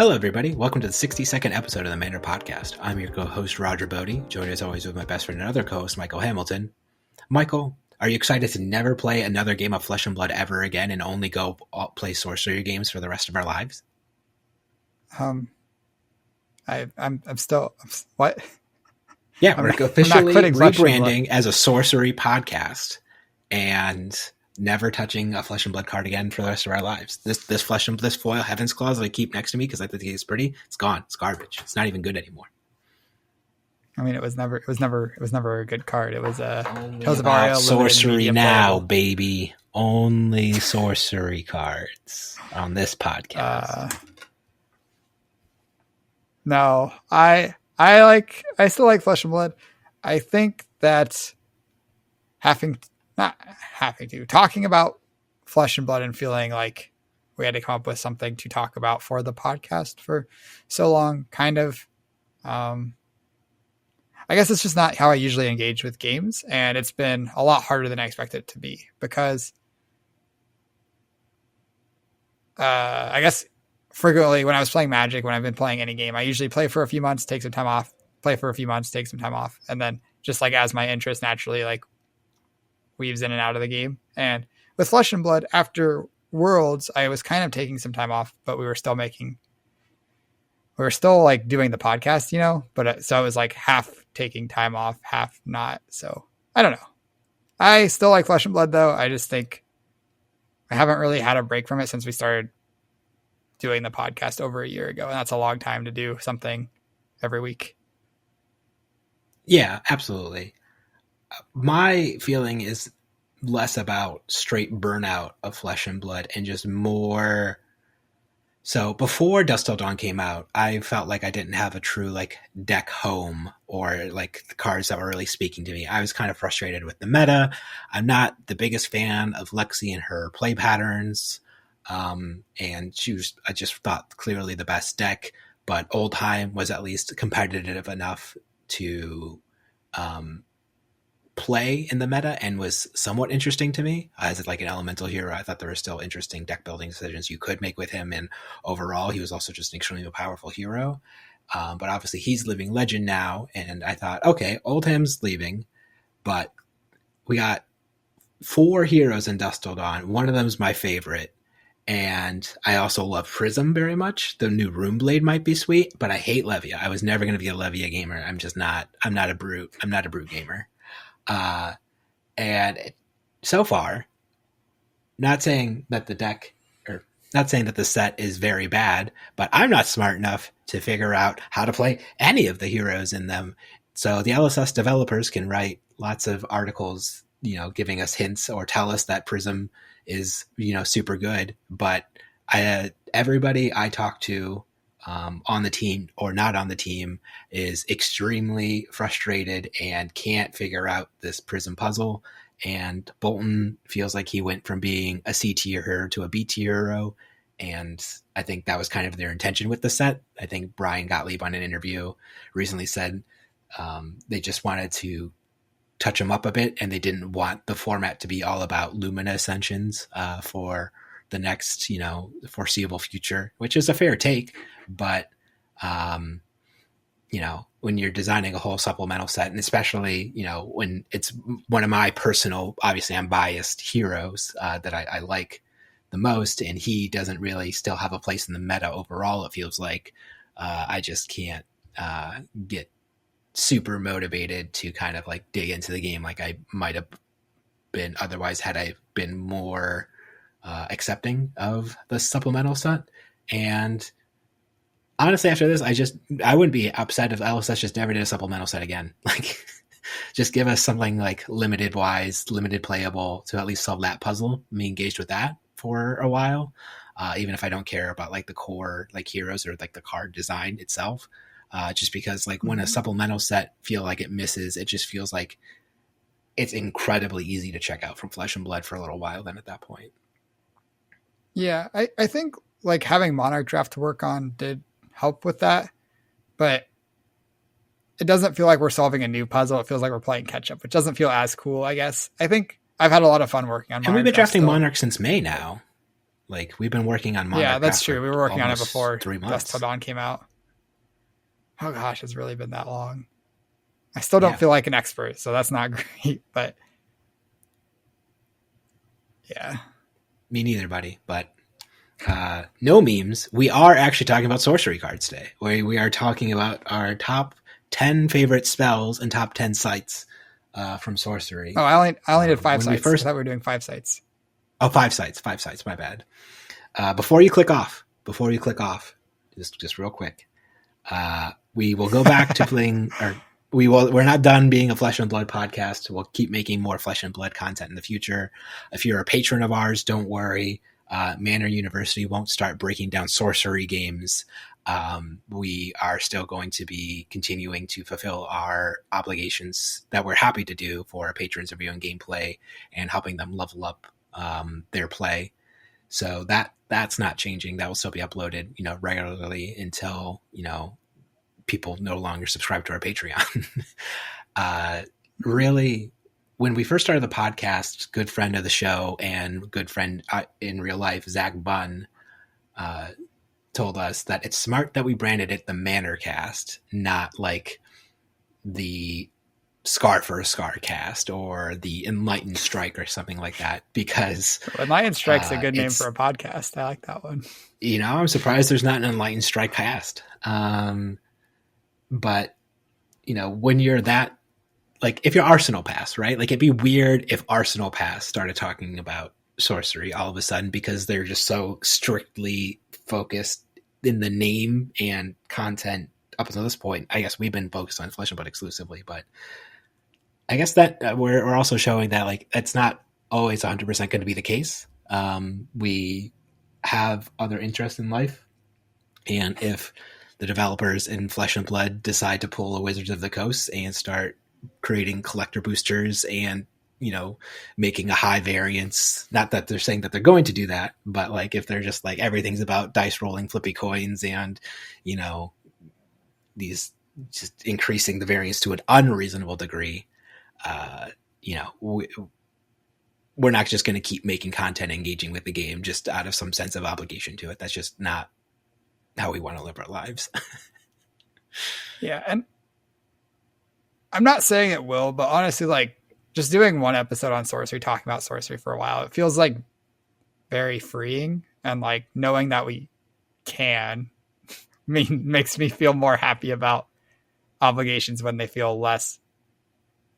Hello, everybody. Welcome to the 60-second episode of the Manor Podcast. I'm your co-host, Roger Bodee, joined as always with my best friend and other co-host, Michael Hamilton. Michael, are you excited to never play another game of Flesh and Blood ever again and only go play Sorcery games for the rest of our lives? I'm still what? Yeah, we're officially rebranding as a Sorcery podcast and never touching a Flesh and Blood card again for the rest of our lives. This Flesh and this foil Heaven's Claws that I keep next to me because I think it's pretty. It's gone. It's garbage. It's not even good anymore. I mean, it was never a good card. It was Tales of Aria Sorcery now, playable. Baby. Only Sorcery cards on this podcast. No, I still like Flesh and Blood. I think that talking about Flesh and Blood and feeling like we had to come up with something to talk about for the podcast for so long, kind of, I guess it's just not how I usually engage with games. And it's been a lot harder than I expected it to be because, I guess frequently when I was playing Magic, when I've been playing any game, I usually play for a few months, take some time off, play for a few months, take some time off. And then just like as my interest naturally like weaves in and out of the game. And with Flesh and Blood after Worlds, I was kind of taking some time off, but we were still like doing the podcast, you know, but so it was like half taking time off, half not. So I don't know. I still like Flesh and Blood though. I just think I haven't really had a break from it since we started doing the podcast over a year ago. And that's a long time to do something every week. Yeah, absolutely. My feeling is less about straight burnout of Flesh and Blood and just more. So before Dusk Till Dawn came out, I felt like I didn't have a true like deck home or like the cards that were really speaking to me. I was kind of frustrated with the meta. I'm not the biggest fan of Lexi and her play patterns. And I just thought clearly the best deck, but Oldhim was at least competitive enough to play in the meta and was somewhat interesting to me as like an elemental hero. I thought there were still interesting deck building decisions you could make with him, and overall he was also just an extremely powerful hero. But obviously he's living legend now, and I thought, okay, Oldhim's leaving, but we got 4 heroes in Dusk Till Dawn. One of them is my favorite, and I also love Prism very much. The new Runeblade might be sweet, but I hate Levia. I was never going to be a Levia gamer. I'm not a brute. I'm not a brute gamer. And so far, not saying that the set is very bad, but I'm not smart enough to figure out how to play any of the heroes in them. So the LSS developers can write lots of articles, you know, giving us hints or tell us that Prism is, you know, super good. But everybody I talk to on the team or not on the team is extremely frustrated and can't figure out this Prism puzzle. And Bolton feels like he went from being a C tier hero to a B tier hero. And I think that was kind of their intention with the set. I think Brian Gottlieb on an interview recently said they just wanted to touch him up a bit and they didn't want the format to be all about Lumina Ascensions for the next, you know, foreseeable future, which is a fair take. But, you know, when you're designing a whole supplemental set, and especially, you know, when it's one of my personal, obviously I'm biased heroes that I like the most, and he doesn't really still have a place in the meta overall, it feels like I just can't get super motivated to kind of like dig into the game like I might have been otherwise had I been more accepting of the supplemental set. And honestly, after this, I wouldn't be upset if LSS just never did a supplemental set again. Like, just give us something like limited playable to at least solve that puzzle. Me engaged with that for a while, even if I don't care about like the core like heroes or like the card design itself. Just because like when a supplemental set feel like it misses, it just feels like it's incredibly easy to check out from Flesh and Blood for a little while then at that point. Yeah, I think like having Monarch Draft to work on did help with that, but it doesn't feel like we're solving a new puzzle. It feels like we're playing catch up, which doesn't feel as cool, I guess. I think I've had a lot of fun working on Monarch. And we've been drafting Monarch since May now. Like we've been working on Modern Yeah, that's Craft true. We were working on it almost before 3 Dusk months. Till Dawn came out. Oh gosh, it's really been that long. I still don't Yeah. feel like an expert, so that's not great. But yeah, Me neither, buddy. But no memes. We are actually talking about sorcery cards today, where we are talking about our top 10 favorite spells and top 10 sites from sorcery. Oh, I only did 5 when sites. we first- I thought we were doing 5 sites. Oh, 5 sites. My bad. Before you click off, just real quick, we will go back to playing, or we're not done being a Flesh and Blood podcast. We'll keep making more Flesh and Blood content in the future. If you're a patron of ours, don't worry. Manor University won't start breaking down sorcery games. We are still going to be continuing to fulfill our obligations that we're happy to do for our patrons, reviewing gameplay and helping them level up their play. So that's not changing. That will still be uploaded, regularly until, people no longer subscribe to our Patreon. Really, when we first started the podcast, good friend of the show and good friend in real life, Zach Bunn, told us that it's smart that we branded it the Manor Cast, not like the Scar for a Scar cast or the Enlightened Strike or something like that, because Enlightened Strike's a good name for a podcast. I like that one. I'm surprised there's not an Enlightened Strike cast. But when you're that, like if you're Arsenal Pass, right? Like it'd be weird if Arsenal Pass started talking about sorcery all of a sudden, because they're just so strictly focused in the name and content up until this point. I guess we've been focused on Flesh and Blood exclusively, but I guess that we're also showing that like that's not always 100% going to be the case. We have other interests in life, and if the developers in Flesh and Blood decide to pull a Wizards of the Coast and start creating collector boosters and making a high variance, not that they're saying that they're going to do that, but like if they're just like everything's about dice rolling flippy coins and these just increasing the variance to an unreasonable degree, we're not just going to keep making content engaging with the game just out of some sense of obligation to it. That's just not how we want to live our lives. Yeah, and I'm not saying it will, but honestly, like just doing one episode on sorcery, talking about sorcery for a while, it feels like very freeing, and like knowing that we can makes me feel more happy about obligations when they feel less,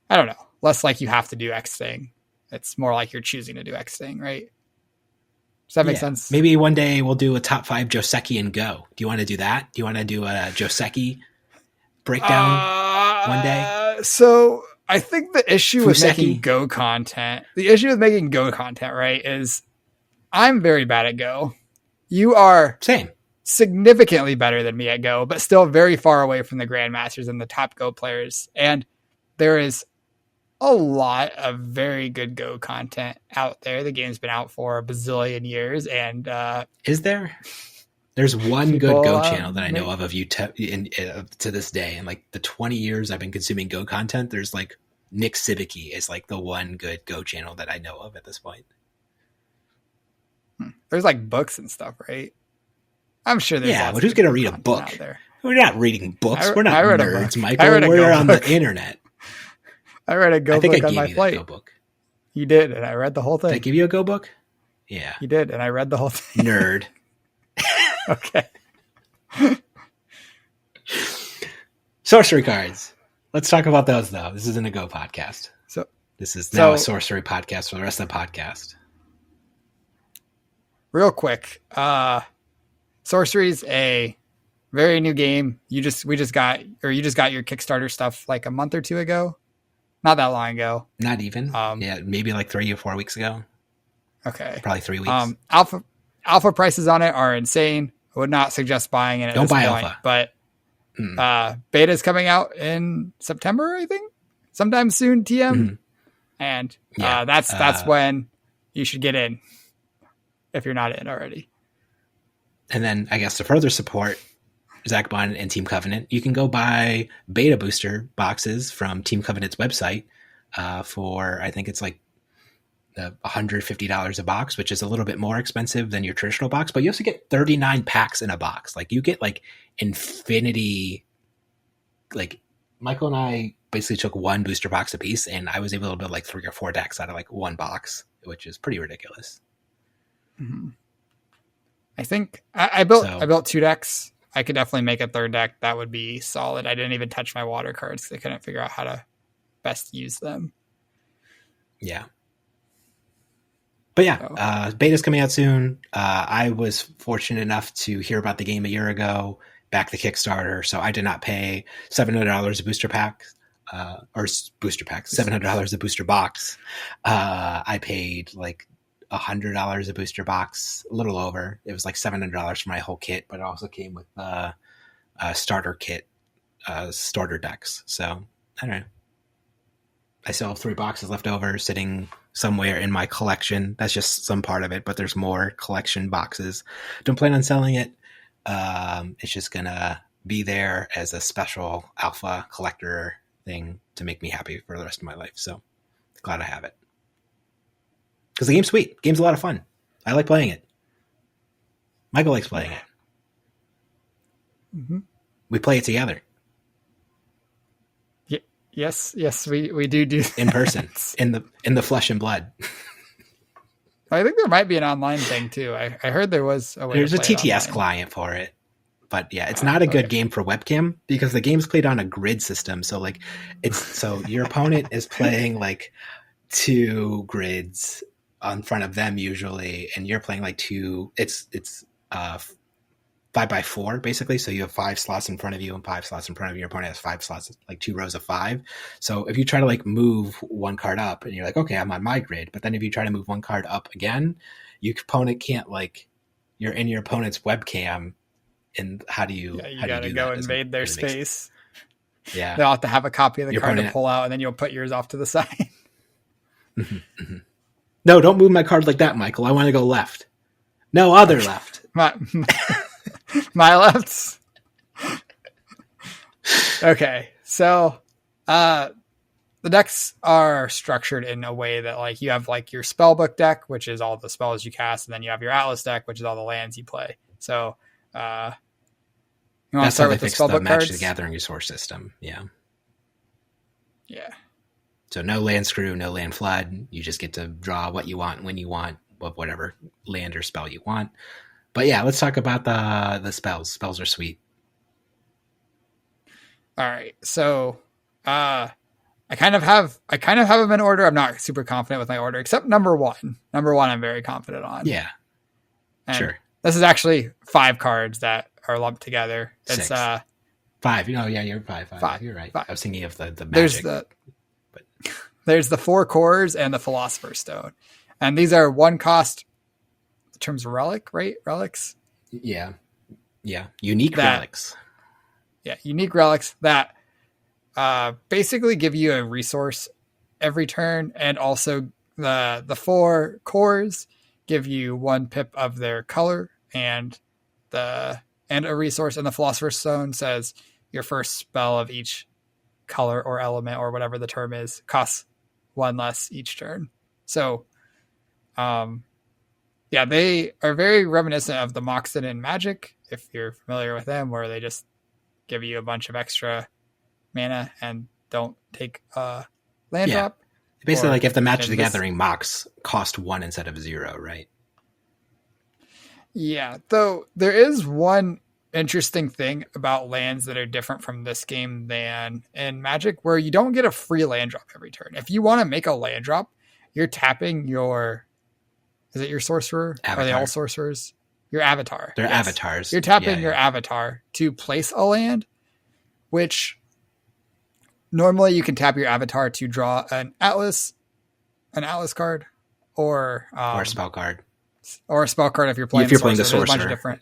I don't know, less like you have to do X thing. It's more like you're choosing to do X thing, right? Does that make sense? Maybe one day we'll do a top 5 Joseki and Go. Do you want to do that? Do you want to do a Joseki breakdown one day? So I think the issue with Fuseki. making Go content, right, is I'm very bad at Go. You are Same. significantly better than me at Go, but still very far away from the Grandmasters and the top Go players. And there is a lot of very good Go content out there. The game's been out for a bazillion years, and is there? There's one good Go channel that I know of you to this day, and like the 20 years I've been consuming Go content, there's like Nick Sibicki is like the one good Go channel that I know of at this point. There's like books and stuff, right? I'm sure there's but who's going to read a book? We're not reading books. We're not nerds, Michael. We're on the internet. I read a Go book on my flight. Go book. You did, and I read the whole thing. Did I give you a Go book? Yeah. You did, and I read the whole thing. Nerd. Okay. Sorcery cards. Let's talk about those, though. This isn't a Go podcast. This is now a sorcery podcast for the rest of the podcast. Real quick, Sorcery's a very new game. You just got your Kickstarter stuff like a month or two ago. Not that long ago. Not even. Maybe like 3 or 4 weeks ago. Okay. Probably 3 weeks. Alpha prices on it are insane. I would not suggest buying it at this point. Alpha. But beta is coming out in September, I think. Sometime soon, TM. Mm-hmm. And that's when you should get in if you're not in already. And then I guess to further support Zach Bond and Team Covenant, you can go buy beta booster boxes from Team Covenant's website for, I think it's like $150 a box, which is a little bit more expensive than your traditional box, but you also get 39 packs in a box. Like you get like infinity, like Michael and I basically took one booster box a piece, and I was able to build like 3 or 4 decks out of like one box, which is pretty ridiculous. Mm-hmm. I think I built 2 decks. I could definitely make a 3rd deck. That would be solid. I didn't even touch my water cards because I couldn't figure out how to best use them. Yeah. But yeah, beta's coming out soon. I was fortunate enough to hear about the game a year ago, back the Kickstarter, so I did not pay $700 a booster pack, $700 a booster box. I paid like $100 a booster box, a little over. It was like $700 for my whole kit, but it also came with a starter kit, starter decks. So I don't know. I still have 3 boxes left over sitting somewhere in my collection. That's just some part of it, but there's more collection boxes. Don't plan on selling it. It's just gonna be there as a special alpha collector thing to make me happy for the rest of my life. So glad I have it. Because the game's sweet. The game's a lot of fun. I like playing it. Michael likes playing it. Mm-hmm. We play it together. Yes, we do that. In person, in the flesh and blood. I think there might be an online thing too. I heard there was a way. There's a TTS client for it, but yeah, it's not a good game for webcam because the game's played on a grid system. So like, so your opponent is playing like 2 grids in front of them usually, and you're playing like 2. It's 5x4 basically. So you have 5 slots in front of you and 5 slots in front of you. Your opponent has 5 slots, like 2 rows of 5. So if you try to like move 1 card up and you're like, okay, I'm on my grid. But then if you try to move 1 card up again, your opponent can't, like, you're in your opponent's webcam. And how do you, you gotta go invade their space. Yeah. They'll have to have a copy of the card to pull out, and then you'll put yours off to the side. Mm-hmm. No, don't move my card like that, Michael. I want to go left. No, other left. My lefts. Okay, so the decks are structured in a way that like you have like your spellbook deck, which is all the spells you cast, and then you have your Atlas deck, which is all the lands you play. So you want to start with the spellbook cards? Magic the Gathering resource system. Yeah. So no land screw, no land flood. You just get to draw what you want when you want, whatever land or spell you want. But yeah, let's talk about the spells. Spells are sweet. All right. So I kind of have them in order. I'm not super confident with my order, except number 1. Number 1 I'm very confident on. Yeah. And sure. This is actually 5 cards that are lumped together. It's 5. Yeah, you're 5. You're right. 5. I was thinking of the magic. There's the 4 cores and the Philosopher's Stone. And these are 1 cost in terms of relic, right? Relics? Yeah. Unique relics. Yeah, unique relics that basically give you a resource every turn, and also the 4 cores give you 1 pip of their color and a resource. And the Philosopher's Stone says your first spell of each color or element or whatever the term is costs 1 less each turn. So they are very reminiscent of the Moxen in Magic, if you're familiar with them, where they just give you a bunch of extra mana and don't take a land drop. Basically, like if the Magic the Gathering Mox cost 1 instead of 0, right? Yeah, though there is one interesting thing about lands that are different from this game than in Magic, where you don't get a free land drop every turn. If you want to make a land drop, you're tapping your... Is it your sorcerer? Avatar. Are they all sorcerers? Your avatar. They're avatars. You're tapping your avatar to place a land, which normally you can tap your avatar to draw an Atlas card, or a spell card. Or a spell card if you're playing the sorcerer. There's a bunch of different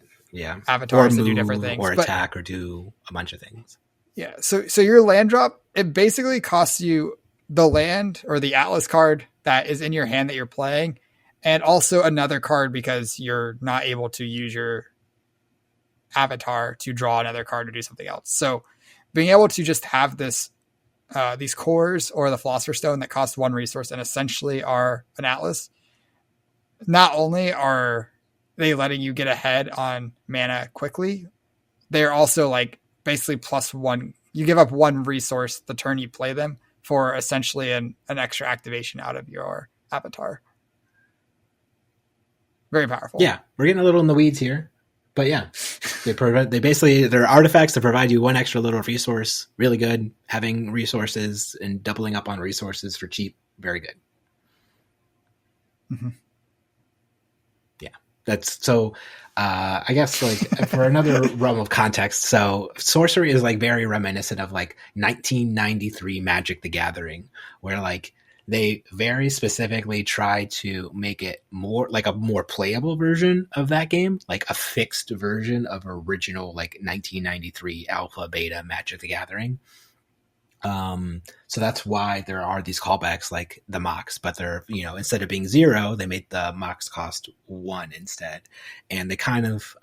avatars that do different things. Or attack or do a bunch of things. Yeah, so your land drop, it basically costs you the land or the Atlas card that is in your hand that you're playing, and also another card because you're not able to use your avatar to draw another card or do something else. So being able to just have this these cores or the Philosopher's Stone that cost 1 resource and essentially are an atlas. Not only are they letting you get ahead on mana quickly, they're also like basically +1. You give up 1 resource the turn you play them for essentially an extra activation out of your avatar. Very powerful. Yeah, we're getting a little in the weeds here, but yeah, they're artifacts that provide you 1 extra little resource. Really good. Having resources and doubling up on resources for cheap. Very good. Mm-hmm. Yeah, that's so. I guess like for another realm of context, so Sorcery is like very reminiscent of like 1993 Magic the Gathering, where like they very specifically try to make it more like a more playable version of that game, like a fixed version of original like 1993 alpha beta Magic the Gathering. So that's why there are these callbacks like the mocks, but they're, instead of being 0, they made the mocks cost 1 instead. And they kind of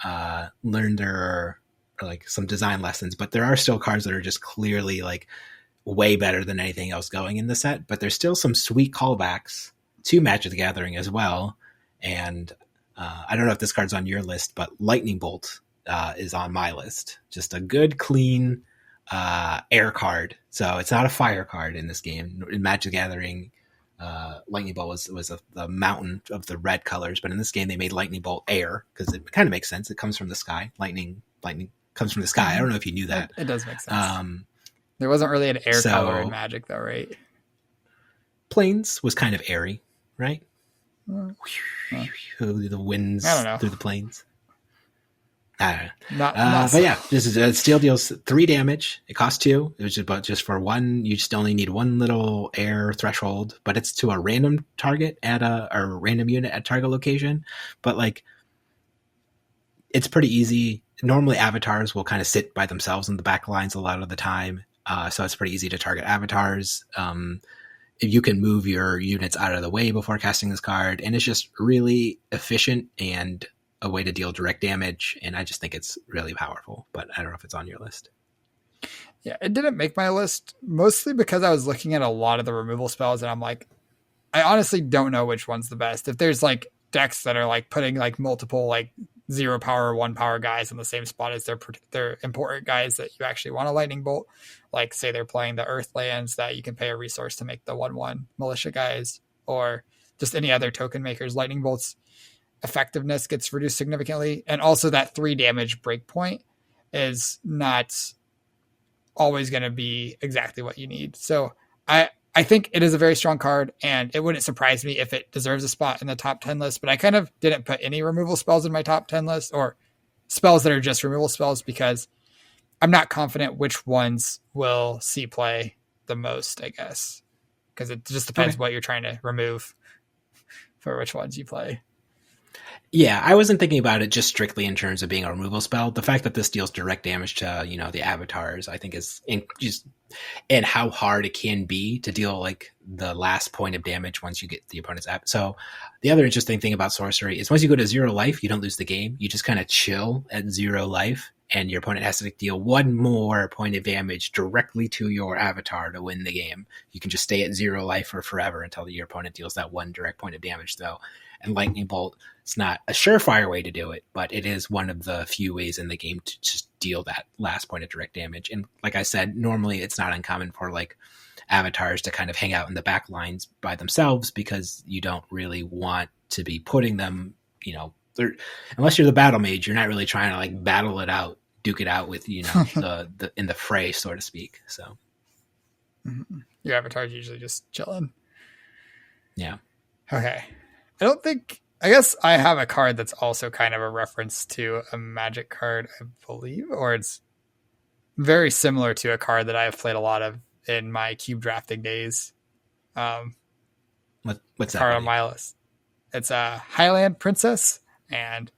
learned their like some design lessons, but there are still cards that are just clearly like way better than anything else going in the set. But there's still some sweet callbacks to Magic the Gathering as well. And I don't know if this card's on your list, but Lightning Bolt is on my list. Just a good, clean air card. So it's not a fire card in this game. In Magic the Gathering, Lightning Bolt was the mountain of the red colors, but in this game they made Lightning Bolt air because it kind of makes sense. It comes from the sky. Lightning comes from the sky. I don't know if you knew that. It does make sense. There wasn't really an air color in Magic though, right? Plains was kind of airy, right? The winds through the plains. I don't know. But yeah, steel deals 3 damage. It costs 2. It was just for 1. You just only need 1 little air threshold, but it's to a random target or random unit at target location. But like, it's pretty easy. Normally, avatars will kind of sit by themselves in the back lines a lot of the time, so it's pretty easy to target avatars. If you can move your units out of the way before casting this card, and it's just really efficient and a way to deal direct damage, and I just think it's really powerful, but I don't know if it's on your list. Yeah, it didn't make my list, mostly because I was looking at a lot of the removal spells, and I'm like, I honestly don't know which one's the best. If there's like decks that are like putting like multiple like 0 power, 1 power guys in the same spot as their important guys that you actually want a Lightning Bolt, like say they're playing the Earthlands that you can pay a resource to make the 1/1 militia guys, or just any other token makers, Lightning Bolts effectiveness gets reduced significantly. And also that 3 damage breakpoint is not always going to be exactly what you need. So I think it is a very strong card, and it wouldn't surprise me if it deserves a spot in the top 10 list, but I kind of didn't put any removal spells in my top 10 list, or spells that are just removal spells, because I'm not confident which ones will see play the most, I guess, because it just depends what you're trying to remove for which ones you play. Yeah, I wasn't thinking about it just strictly in terms of being a removal spell. The fact that this deals direct damage to, the avatars, I think is and how hard it can be to deal like the last point of damage once you get the opponent's app. So the other interesting thing about Sorcery is once you go to 0 life, you don't lose the game. You just kind of chill at 0 life, and your opponent has to deal 1 more point of damage directly to your avatar to win the game. You can just stay at 0 life for forever until your opponent deals that 1 direct point of damage, though. And Lightning Bolt, it's not a surefire way to do it, but it is one of the few ways in the game to just deal that last point of direct damage. And like I said, normally it's not uncommon for like avatars to kind of hang out in the back lines by themselves, because you don't really want to be putting them, unless you're the battle mage, you're not really trying to like battle it out, duke it out with, the in the fray, so to speak. So your avatar's usually just chilling. Yeah. Okay. I guess I have a card that's also kind of a reference to a Magic card, I believe, or it's very similar to a card that I've played a lot of in my cube drafting days. What's that card on my list? It's a Highland Princess, and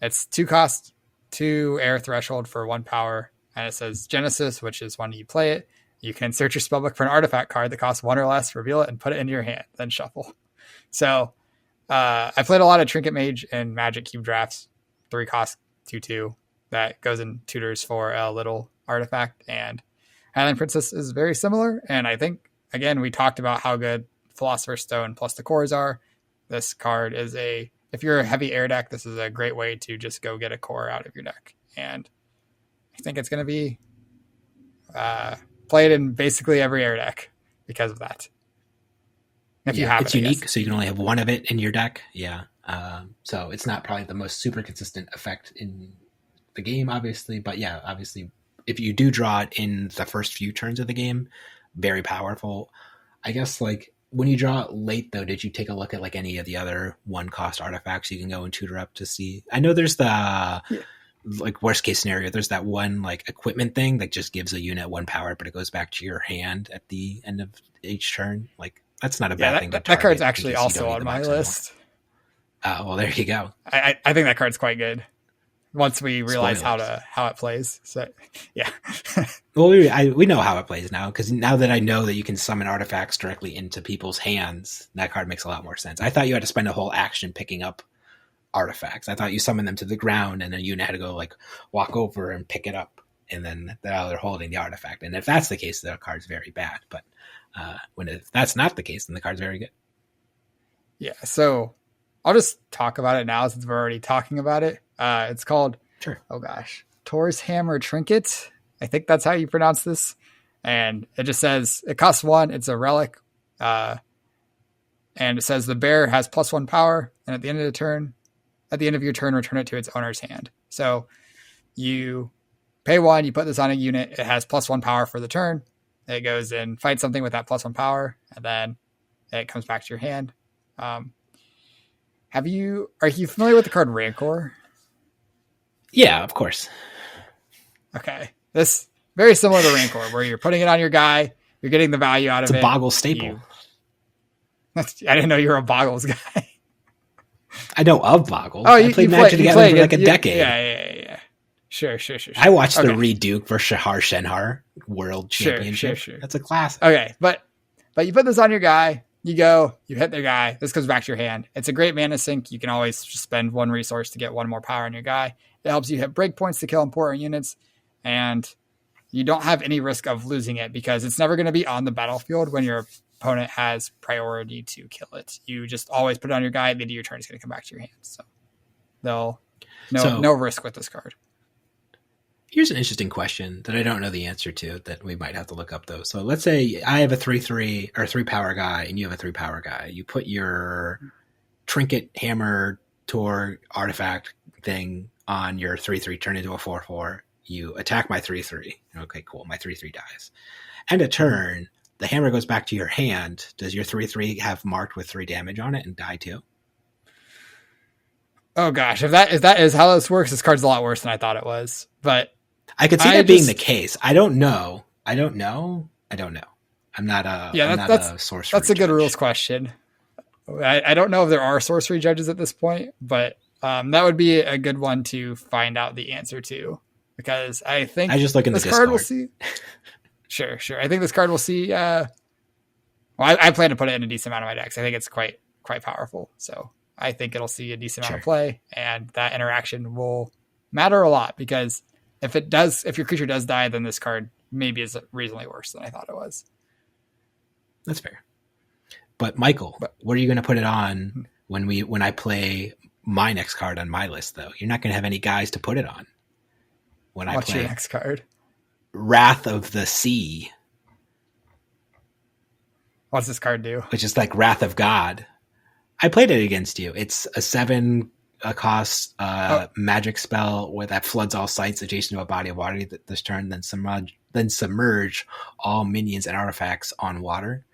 it's 2 cost, 2 air threshold for 1 power, and it says Genesis, which is when you play it, you can search your spellbook for an artifact card that costs 1 or less, reveal it, and put it into your hand, then shuffle. So I played a lot of Trinket Mage and Magic cube drafts, 3 cost, 2/2, that goes in tutors for a little artifact. And Highland Princess is very similar. And I think, again, we talked about how good Philosopher's Stone plus the cores are. This card is if you're a heavy air deck, this is a great way to just go get a core out of your deck. And I think it's going to be played in basically every air deck because of that. If you have it's unique, so you can only have one of it in your deck. Yeah. So it's not probably the most super consistent effect in the game, obviously. But yeah, obviously, if you do draw it in the first few turns of the game, very powerful. I guess like when you draw it late, though, did you take a look at like any of the other 1-cost artifacts you can go and tutor up to see? I know there's like worst case scenario, there's that one like equipment thing that just gives a unit 1 power, but it goes back to your hand at the end of each turn. Like that's not a bad thing. That card's actually also on my list. Well, there you go. I think that card's quite good. Once we realize how it plays. So yeah. Well, we know how it plays now, because now that I know that you can summon artifacts directly into people's hands, that card makes a lot more sense. I thought you had to spend a whole action picking up artifacts. I thought you summoned them to the ground and then you had to go like walk over and pick it up, and then they're holding the artifact. And if that's the case, the card's very bad. But if that's not the case, then the card's very good. Yeah. So I'll just talk about it now since we're already talking about it. It's called, Tor's Hammer Trinket. I think that's how you pronounce this. And it just says it costs 1. It's a relic. And it says the bear has +1 power. And at the end of your turn, return it to its owner's hand. So you pay 1, you put this on a unit. It has +1 power for the turn. It goes and fights something with that +1 power. And then it comes back to your hand. Are you familiar with the card Rancor? Yeah, of course. Okay. This very similar to Rancor, where you're putting it on your guy, you're getting the value out of it. It's a Boggle staple. I didn't know you were a Boggles guy. I know of Boggles. I played Magic together for like a decade. Yeah. Sure. I watched the Reed Duke versus Shahar Shenhar World Championship. Sure. That's a classic. Okay, but you put this on your guy, you go, you hit their guy, this comes back to your hand. It's a great mana sink. You can always just spend 1 resource to get 1 more power on your guy. It helps you hit breakpoints to kill important units, and you don't have any risk of losing it because it's never going to be on the battlefield when your opponent has priority to kill it. You just always put it on your guy, the end of your turn is going to come back to your hand. So no risk with this card. Here's an interesting question that I don't know the answer to that we might have to look up, though. So let's say I have a 3/3 or 3 power guy and you have a 3 power guy. You put your trinket, hammer, Tor artifact thing on your 3/3, turn into a 4/4. You attack my 3/3. Okay, cool. My 3/3 dies. End of turn, the hammer goes back to your hand. Does your 3/3 have marked with 3 damage on it and die too? Oh gosh, if that is how this works, this card's a lot worse than I thought it was. But I could see that being the case. I don't know. I'm not a sorcery. That's a good rules question. I don't know if there are sorcery judges at this point, but that would be a good one to find out the answer to, because I think I just look in this the card Discord. will see. Sure. I think this card will see. I plan to put it in a decent amount of my decks. I think it's quite powerful. So I think it'll see a decent amount of play, and that interaction will matter a lot, because if your creature does die, then this card maybe is reasonably worse than I thought it was. That's fair. But Michael, what are you going to put it on when I play my next card on my list, though? You're not going to have any guys to put it on. What's your next card? Wrath of the Sea. What's this card do? Which is like Wrath of God. I played it against you. It's a 7 cost magic spell that floods all sites adjacent to a body of water this turn, then submerge all minions and artifacts on water.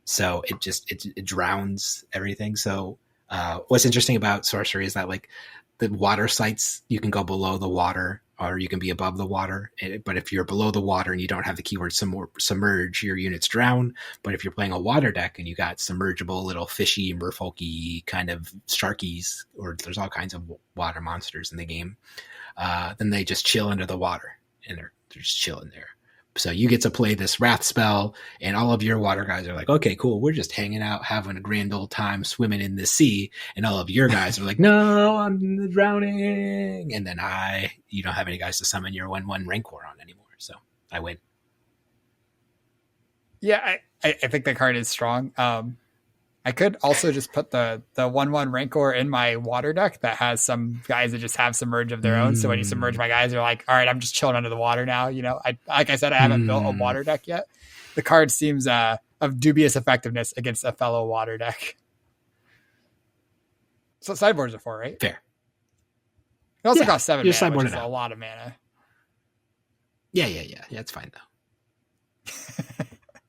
So it drowns everything. So what's interesting about sorcery is that like the water sites, you can go below the water or you can be above the water. But if you're below the water and you don't have the keyword submerge, your units drown. But if you're playing a water deck and you got submergible little fishy, merfolky kind of sharkies, or there's all kinds of water monsters in the game, then they just chill under the water and they're just chilling there. So you get to play this wrath spell, and all of your water guys are like, okay, cool. We're just hanging out, having a grand old time swimming in the sea. And all of your guys are like, no, I'm drowning. And then you don't have any guys to summon your 1/1 Rancor on anymore. So I win. Yeah, I think the card is strong. I could also just put the 1/1 Rancor in my water deck that has some guys that just have submerge of their own. So when you submerge my guys, they're like, all right, I'm just chilling under the water now. You know, like I said, I haven't built a water deck yet. The card seems of dubious effectiveness against a fellow water deck. So sideboards are 4, right? Fair. It also costs 7 just mana, which is sideboard it a out. lot of mana. Yeah, it's fine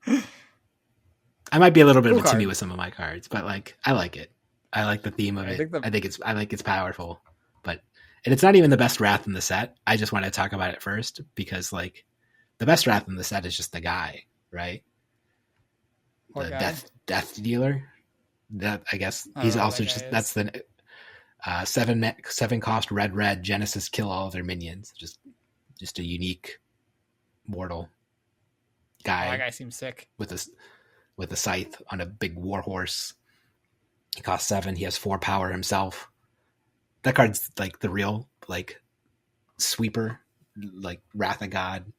though. I might be a little bit of a Timmy with some of my cards, but like I like it. I like the theme of it. I think it's powerful. And it's not even the best Wrath in the set. I just want to talk about it first because like the best Wrath in the set is just the guy, right? What the guy? death dealer. That I guess he's also just that's the 7 cost red Genesis kill all of their minions. Just a unique mortal guy. That guy seems sick. With a scythe on a big war horse. He costs 7. He has 4 power himself. That card's like the real like sweeper, like Wrath of God,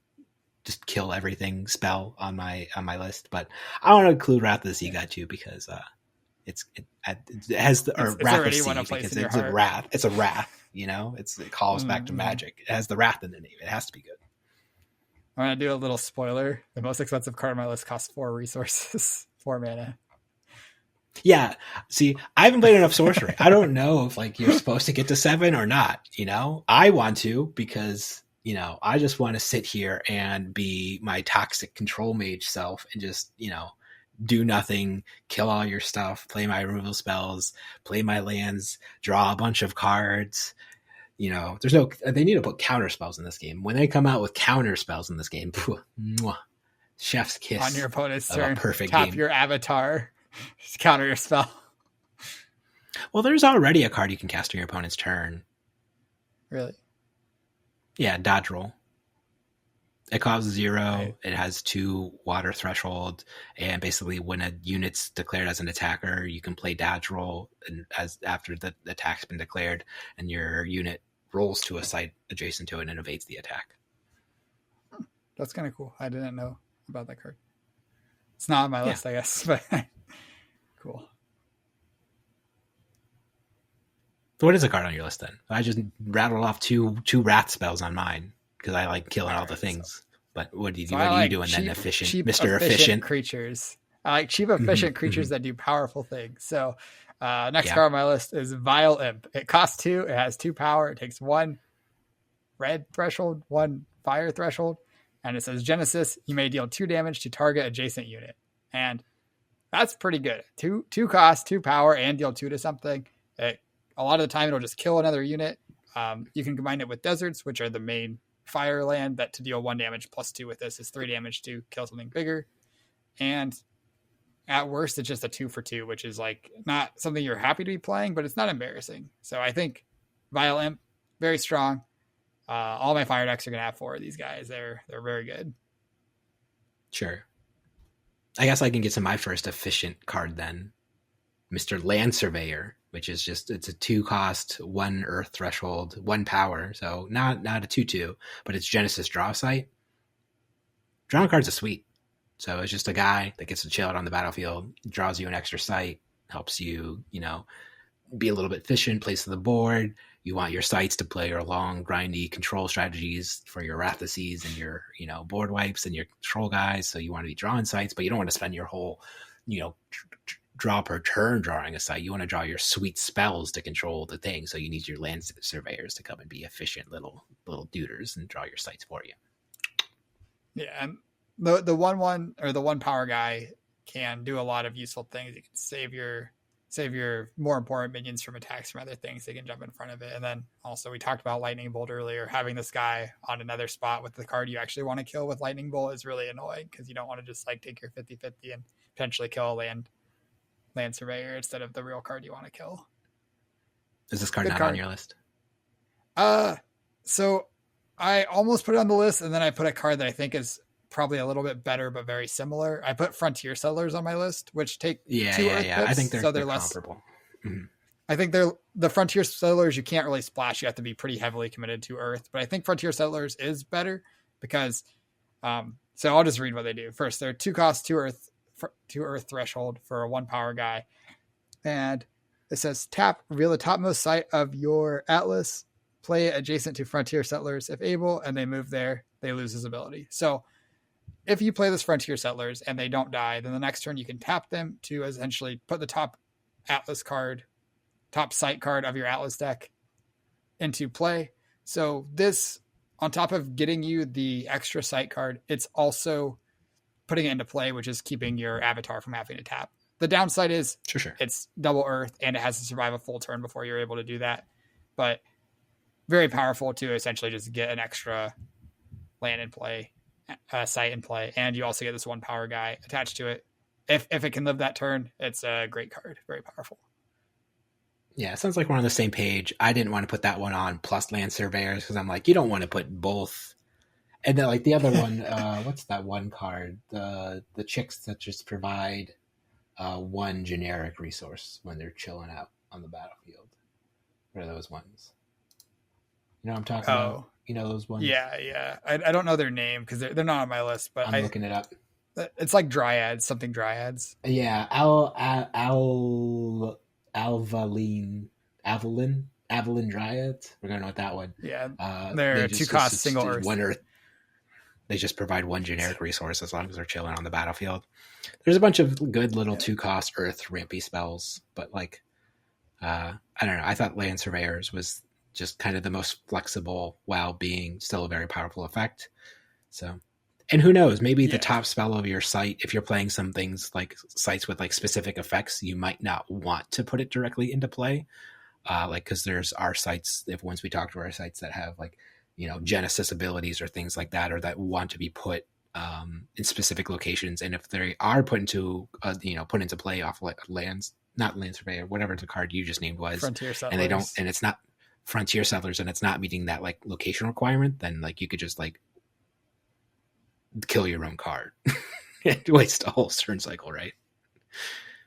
just kill everything spell on my list. But I want to include Wrath of the Sea God too because it has the Wrath of Sea because it's a wrath. It's a wrath, you know. It calls back to magic. It has the wrath in the name. It has to be good. I'm going to do a little spoiler. The most expensive card on my list costs 4 resources, 4 mana. Yeah. See, I haven't played enough Sorcery. I don't know if like you're supposed to get to 7 or not, you know? I want to because, you know, I just want to sit here and be my toxic control mage self and just, you know, do nothing, kill all your stuff, play my removal spells, play my lands, draw a bunch of cards. You know, they need to put counter spells in this game. When they come out with counter spells in this game, chef's kiss on your opponent's turn. Perfect tap game. Your avatar, counter your spell. Well, there's already a card you can cast on your opponent's turn. Really? Yeah, dodge roll. It costs 0. Right. It has 2 water threshold, and basically when a unit's declared as an attacker, you can play dodge roll, and as after the attack's been declared, and your unit rolls to a site adjacent to it and evades the attack. That's kind of cool. I didn't know about that card. It's not on my list, I guess, but cool. So what is a card on your list then? I just rattled off two wrath spells on mine because I like killing all the things. But what are you doing then? Efficient, Mr. Efficient creatures. I like cheap, efficient creatures that do powerful things. So next card on my list is Vile Imp. It costs 2. It has 2 power. It takes 1 red threshold, 1 fire threshold. And it says Genesis, you may deal 2 damage to target adjacent unit. And that's pretty good. 2 cost, 2 power, and deal 2 to something. A lot of the time, it'll just kill another unit. You can combine it with deserts, which are the main fire land that to deal 1 damage plus 2 with this is 3 damage to kill something bigger. And at worst, it's just a 2 for 2, which is like not something you're happy to be playing, but it's not embarrassing. So I think Vile Imp, very strong. All my fire decks are going to have 4 of these guys. They're very good. Sure. I guess I can get to my first efficient card then. Mr. Land Surveyor, which is it's a 2 cost, 1 earth threshold, 1 power. So not a 2/2, but it's Genesis draw site. Drawing cards are sweet. So it's just a guy that gets to chill out on the battlefield, draws you an extra site, helps you, you know, be a little bit efficient, place on the board. You want your sites to play your long, grindy control strategies for your Wrath of Seas and your, you know, board wipes and your control guys. So you want to be drawing sites, but you don't want to spend your whole, you know, draw per turn drawing a site. You want to draw your sweet spells to control the thing. So you need your land surveyors to come and be efficient little duders and draw your sites for you. Yeah, and the 1/1 or the 1 power guy can do a lot of useful things. You can save your more important minions from attacks from other things. They can jump in front of it. And then also we talked about Lightning Bolt earlier. Having this guy on another spot with the card you actually want to kill with Lightning Bolt is really annoying because you don't want to just like take your 50-50 and potentially kill a land surveyor instead of the real card you want to kill. Is this card on your list? So I almost put it on the list, and then I put a card that I think is probably a little bit better but very similar. I put Frontier Settlers on my list, which take 2 Earth pips, I think they're less comparable. Mm-hmm. I think the Frontier Settlers, you can't really splash. You have to be pretty heavily committed to Earth. But I think Frontier Settlers is better because So I'll just read what they do. First, they're 2 cost, 2 earth threshold for a 1 power guy. And it says tap, reveal the topmost site of your atlas, play it adjacent to frontier settlers if able, and they move there, they lose his ability. So if you play this frontier settlers and they don't die, then the next turn you can tap them to essentially put the top atlas card, top site card of your atlas deck into play. So this, on top of getting you the extra site card, it's also putting it into play, which is keeping your avatar from having to tap. The downside is Sure. It's double earth and it has to survive a full turn before you're able to do that. But very powerful to essentially just get an extra land in play, site in play. And you also get this 1 power guy attached to it. If it can live that turn, it's a great card. Very powerful. Yeah, it sounds like we're on the same page. I didn't want to put that one on plus land surveyors because I'm like, you don't want to put both. And then like the other one, what's that one card? The chicks that just provide 1 generic resource when they're chilling out on the battlefield. What are those ones? You know what I'm talking about? You know those ones? Yeah. I don't know their name because they're not on my list, but I'm looking it up. It's like dryads, something dryads. Yeah, Avalin dryads. We're going with that one. Yeah, they're 2 cost, single earth. 1 earth. They just provide 1 generic resource as long as they're chilling on the battlefield. There's a bunch of good little 2 cost earth rampy spells, but like, I don't know. I thought land surveyors was just kind of the most flexible while being still a very powerful effect. So, and who knows, maybe the top spell of your site, if you're playing some things like sites with like specific effects, you might not want to put it directly into play. Like, cause there's our sites, once we talk to our sites that have like, you know, Genesis abilities or things like that, or that want to be put in specific locations. And if they are put into, put into play off lands, not land surveyor, whatever the card you just named was, Frontier Settlers. And they don't, and it's not Frontier Settlers, and it's not meeting that like location requirement, then like you could just like kill your own card and waste a whole turn cycle, right?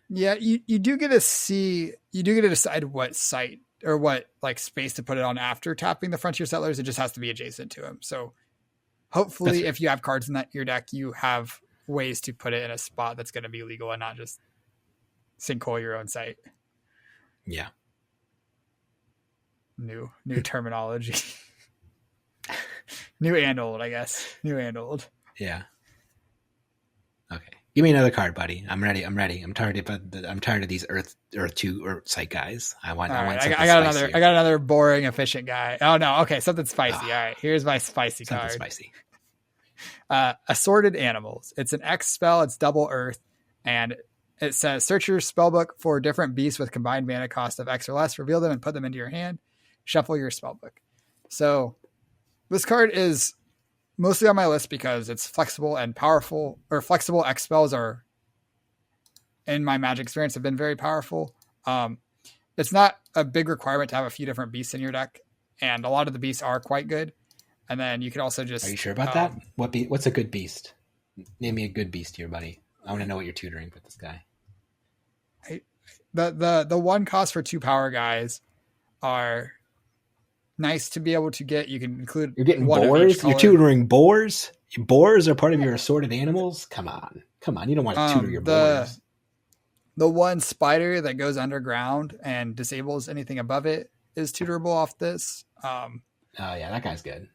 Yeah, you do get to see, you do get to decide what site or what like space to put it on after tapping the Frontier Settlers. It just has to be adjacent to them. So hopefully if you have cards in your deck, you have ways to put it in a spot that's going to be legal and not just sinkhole your own site. Yeah. New terminology. New and old, I guess. New and old. Yeah. Okay. Give me another card, buddy. I'm ready. I'm tired of these Earth 2 or site guys. I got another boring, efficient guy. Oh no. Okay. Something spicy. All right. Here's my spicy card. Spicy. Assorted Animals. It's an X spell. It's double Earth. And it says search your spellbook for different beasts with combined mana cost of X or less. Reveal them and put them into your hand. Shuffle your spellbook. So this card is mostly on my list because it's flexible and powerful, or flexible X spells are, in my Magic experience, have been very powerful. It's not a big requirement to have a few different beasts in your deck, and a lot of the beasts are quite good. And then you can also just... Are you sure about that? What's a good beast? Name me a good beast here, buddy. I want to know what you're tutoring with this guy. The 1 cost for 2 power guys are nice to be able to get. You can include... You're getting boars? You're tutoring boars? Boars are part of your assorted animals? Come on. You don't want to tutor your boars. The 1 spider that goes underground and disables anything above it is tutorable off this. Oh, yeah, that guy's good.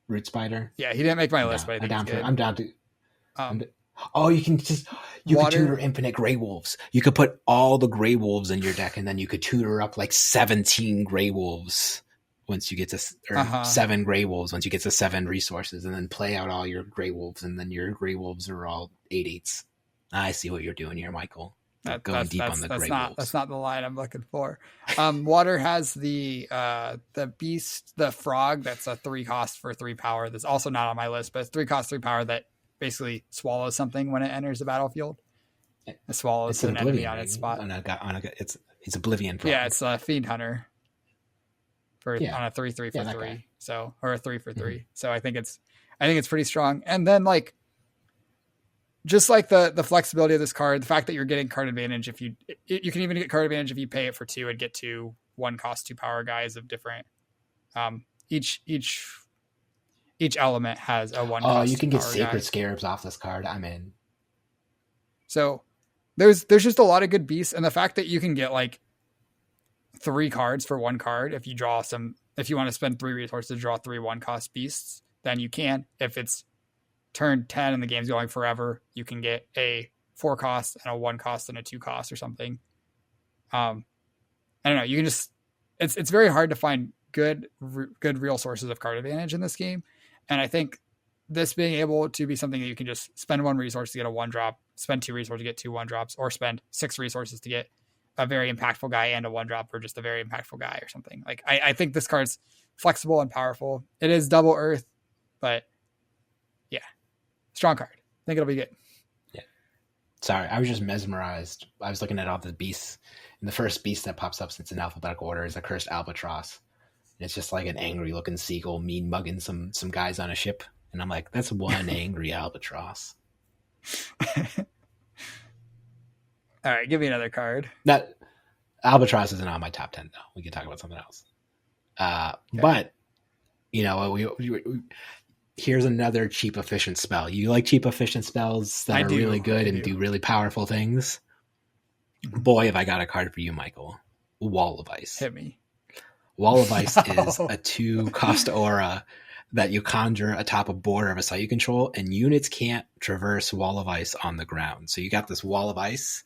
Root spider? Yeah, he didn't make my list, but I think I'm down to... you can tutor infinite Grey Wolves. You could put all the Grey Wolves in your deck, and then you could tutor up like 17 Grey Wolves once you get to 7 Grey Wolves once you get to 7 resources, and then play out all your Grey Wolves, and then your Grey Wolves are all 8/8s. I see what you're doing here, Michael. Going deep on the Grey Wolves. That's not the line I'm looking for. Water has the beast, the frog. That's a 3 cost for 3 power. That's also not on my list, but it's 3 cost 3 power that basically swallows something when it enters the battlefield. It swallows an enemy on its spot. It's Oblivion frog. Yeah, it's a Fiend Hunter on a 3/3 for 3. So, or a 3 for 3. Mm-hmm. So I think it's pretty strong. And then like, just like the flexibility of this card, the fact that you're getting card advantage, you can even get card advantage if you pay it for 2 and get 2 1 cost 2 power guys of different, each each element has a one Oh, you cost can get power Sacred guy. Scarabs off this card. I'm in. So there's just a lot of good beasts, and the fact that you can get like 3 cards for 1 card if you want to spend 3 resources to draw 3 1-cost beasts, then you can. If it's turn 10 and the game's going forever, you can get a 4 cost and a 1 cost and a 2 cost or something. I don't know. You can just it's very hard to find good real sources of card advantage in this game, and I think this being able to be something that you can just spend 1 resource to get a 1-drop, spend 2 resources to get 2 1-drops, or spend 6 resources to get a very impactful guy and a 1-drop, or just a very impactful guy or something. Like I think this card's flexible and powerful. It is double earth, but yeah, strong card. I think it'll be good. Yeah. Sorry, I was just mesmerized. I was looking at all the beasts, and the first beast that pops up since in alphabetical order is a cursed albatross. And it's just like an angry looking seagull mean mugging some guys on a ship. And I'm like, that's one angry albatross. All right, give me another card. That albatross isn't on my top 10 though. We can talk about something else. Okay. But you know, we here's another cheap efficient spell. You like cheap efficient spells that are really good and do really powerful things? Boy, have I got a card for you, Michael. Wall of Ice. Hit me. Wall of Ice is a 2-cost aura that you conjure atop a border of a site you control, and units can't traverse Wall of Ice on the ground. So you got this Wall of Ice,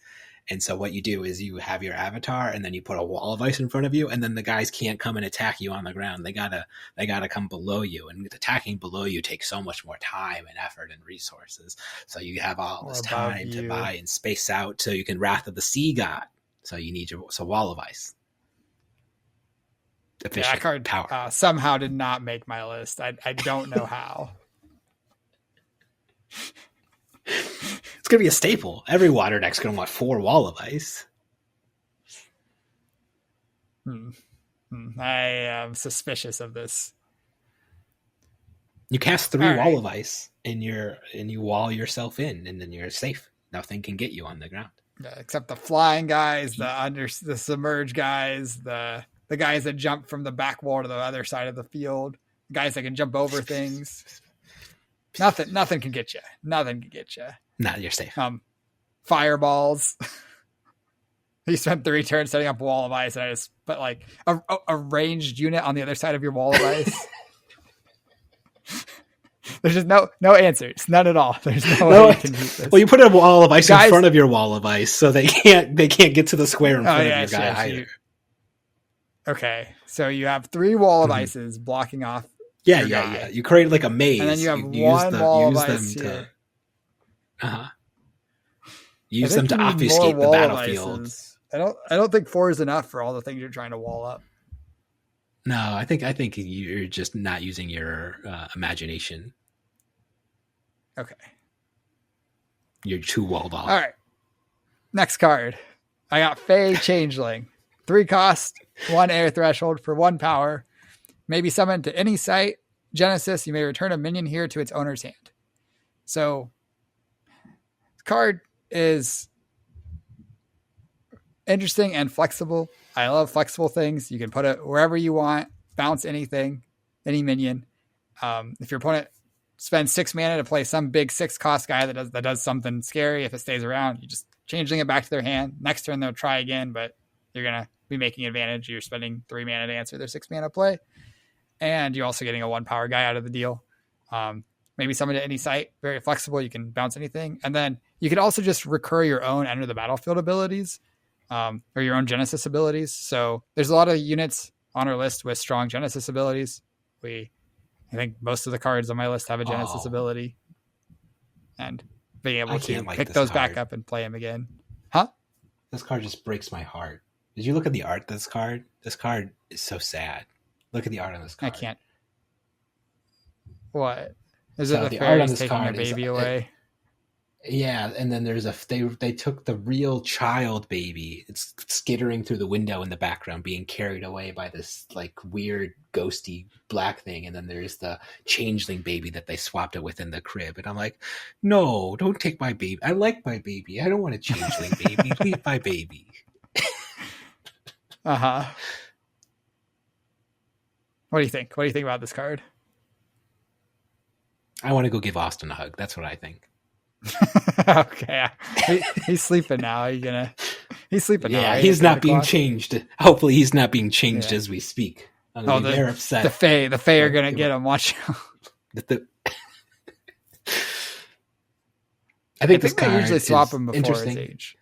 and so what you do is you have your avatar, and then you put a Wall of Ice in front of you, and then the guys can't come and attack you on the ground. They gotta come below you, and attacking below you takes so much more time and effort and resources. So you have all this time to buy and space out so you can Wrath of the Sea God. So you need your Wall of Ice. Efficient, that card power. Somehow did not make my list. I don't know how. It's going to be a staple. Every water deck's going to want 4 Wall of Ice. I am suspicious of this. You cast 3 Wall of Ice and you wall yourself in, and then you're safe. Nothing can get you on the ground. Yeah, except the flying guys, the submerged guys, the guys that jump from the back wall to the other side of the field, the guys that can jump over things. Nothing can get you. Nothing can get you. No, you're safe. Fireballs. You spent 3 turns setting up a Wall of Ice, and I just put like a ranged unit on the other side of your Wall of Ice. There's just no answers. None at all. There's no way you can beat this. Well, you put a Wall of Ice in front of your Wall of Ice, so they can't get to the square in front of your guy either. Okay, so you have 3 Wall of Ices blocking off. Yeah. You create like a maze, and then you have one Wall of Ice here. Use them to obfuscate the battlefield. I don't think 4 is enough for all the things you're trying to wall up. No, I think you're just not using your imagination. Okay. You're too walled off. All right. Next card. I got Fey Changeling. 3 cost, 1 air threshold for 1 power. May be summoned to any site. Genesis, you may return a minion here to its owner's hand. So, the card is interesting and flexible. I love flexible things. You can put it wherever you want, bounce anything, any minion. If your opponent spends 6 mana to play some big 6-cost guy that does something scary, if it stays around, you just changing it back to their hand. Next turn they'll try again, but you're gonna be making advantage. You're spending 3 mana to answer their 6 mana play, and you're also getting a 1 power guy out of the deal. Maybe summon to any site, very flexible. You can bounce anything, and then you could also just recur your own enter the battlefield abilities. Or your own Genesis abilities. So there's a lot of units on our list with strong Genesis abilities. I think most of the cards on my list have a Genesis ability, and being able to pick those back up and play them again. Huh? This card just breaks my heart. Did you look at the art of this card? This card is so sad. Look at the art on this card. I can't. What? Is it the fairies taking their baby away? Yeah, and then there's they took the real child baby. It's skittering through the window in the background, being carried away by this like weird ghosty black thing, and then there's the changeling baby that they swapped it with in the crib. And I'm like, no, don't take my baby. I like my baby. I don't want a changeling baby. Leave my baby. What do you think? What do you think about this card? I want to go give Austin a hug. That's what I think. Okay. He's sleeping now. He's sleeping now. Yeah, Right? he's not being changed. Hopefully he's not being changed as we speak. They're upset. The Fae are going to get him. Watch out. I think this they card usually swap him before interesting. his age.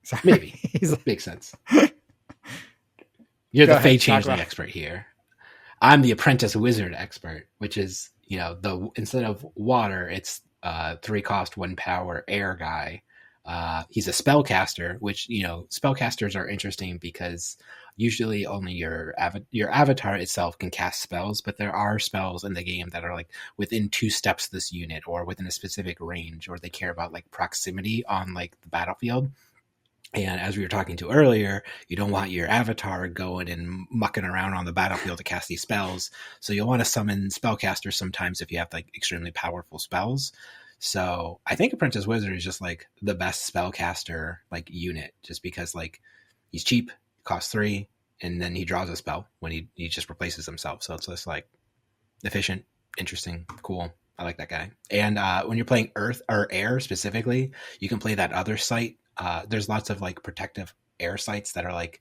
Sorry. Maybe. Makes sense. You're the Fae Changeling expert here. I'm the Apprentice Wizard expert, which is, instead of water, it's 3 cost, 1 power air guy. He's a spellcaster, which, spellcasters are interesting because usually only your avatar itself can cast spells, but there are spells in the game that are like within 2 steps of this unit or within a specific range, or they care about like proximity on like the battlefield. And as we were talking to earlier, you don't want your avatar going and mucking around on the battlefield to cast these spells. So you'll want to summon spellcasters sometimes if you have like extremely powerful spells. So I think Apprentice Wizard is just like the best spellcaster like unit, just because like he's cheap, costs 3, and then he draws a spell when he just replaces himself. So it's just like efficient, interesting, cool. I like that guy. And when you're playing Earth or Air specifically, you can play that other site. There's lots of like protective air sites that are like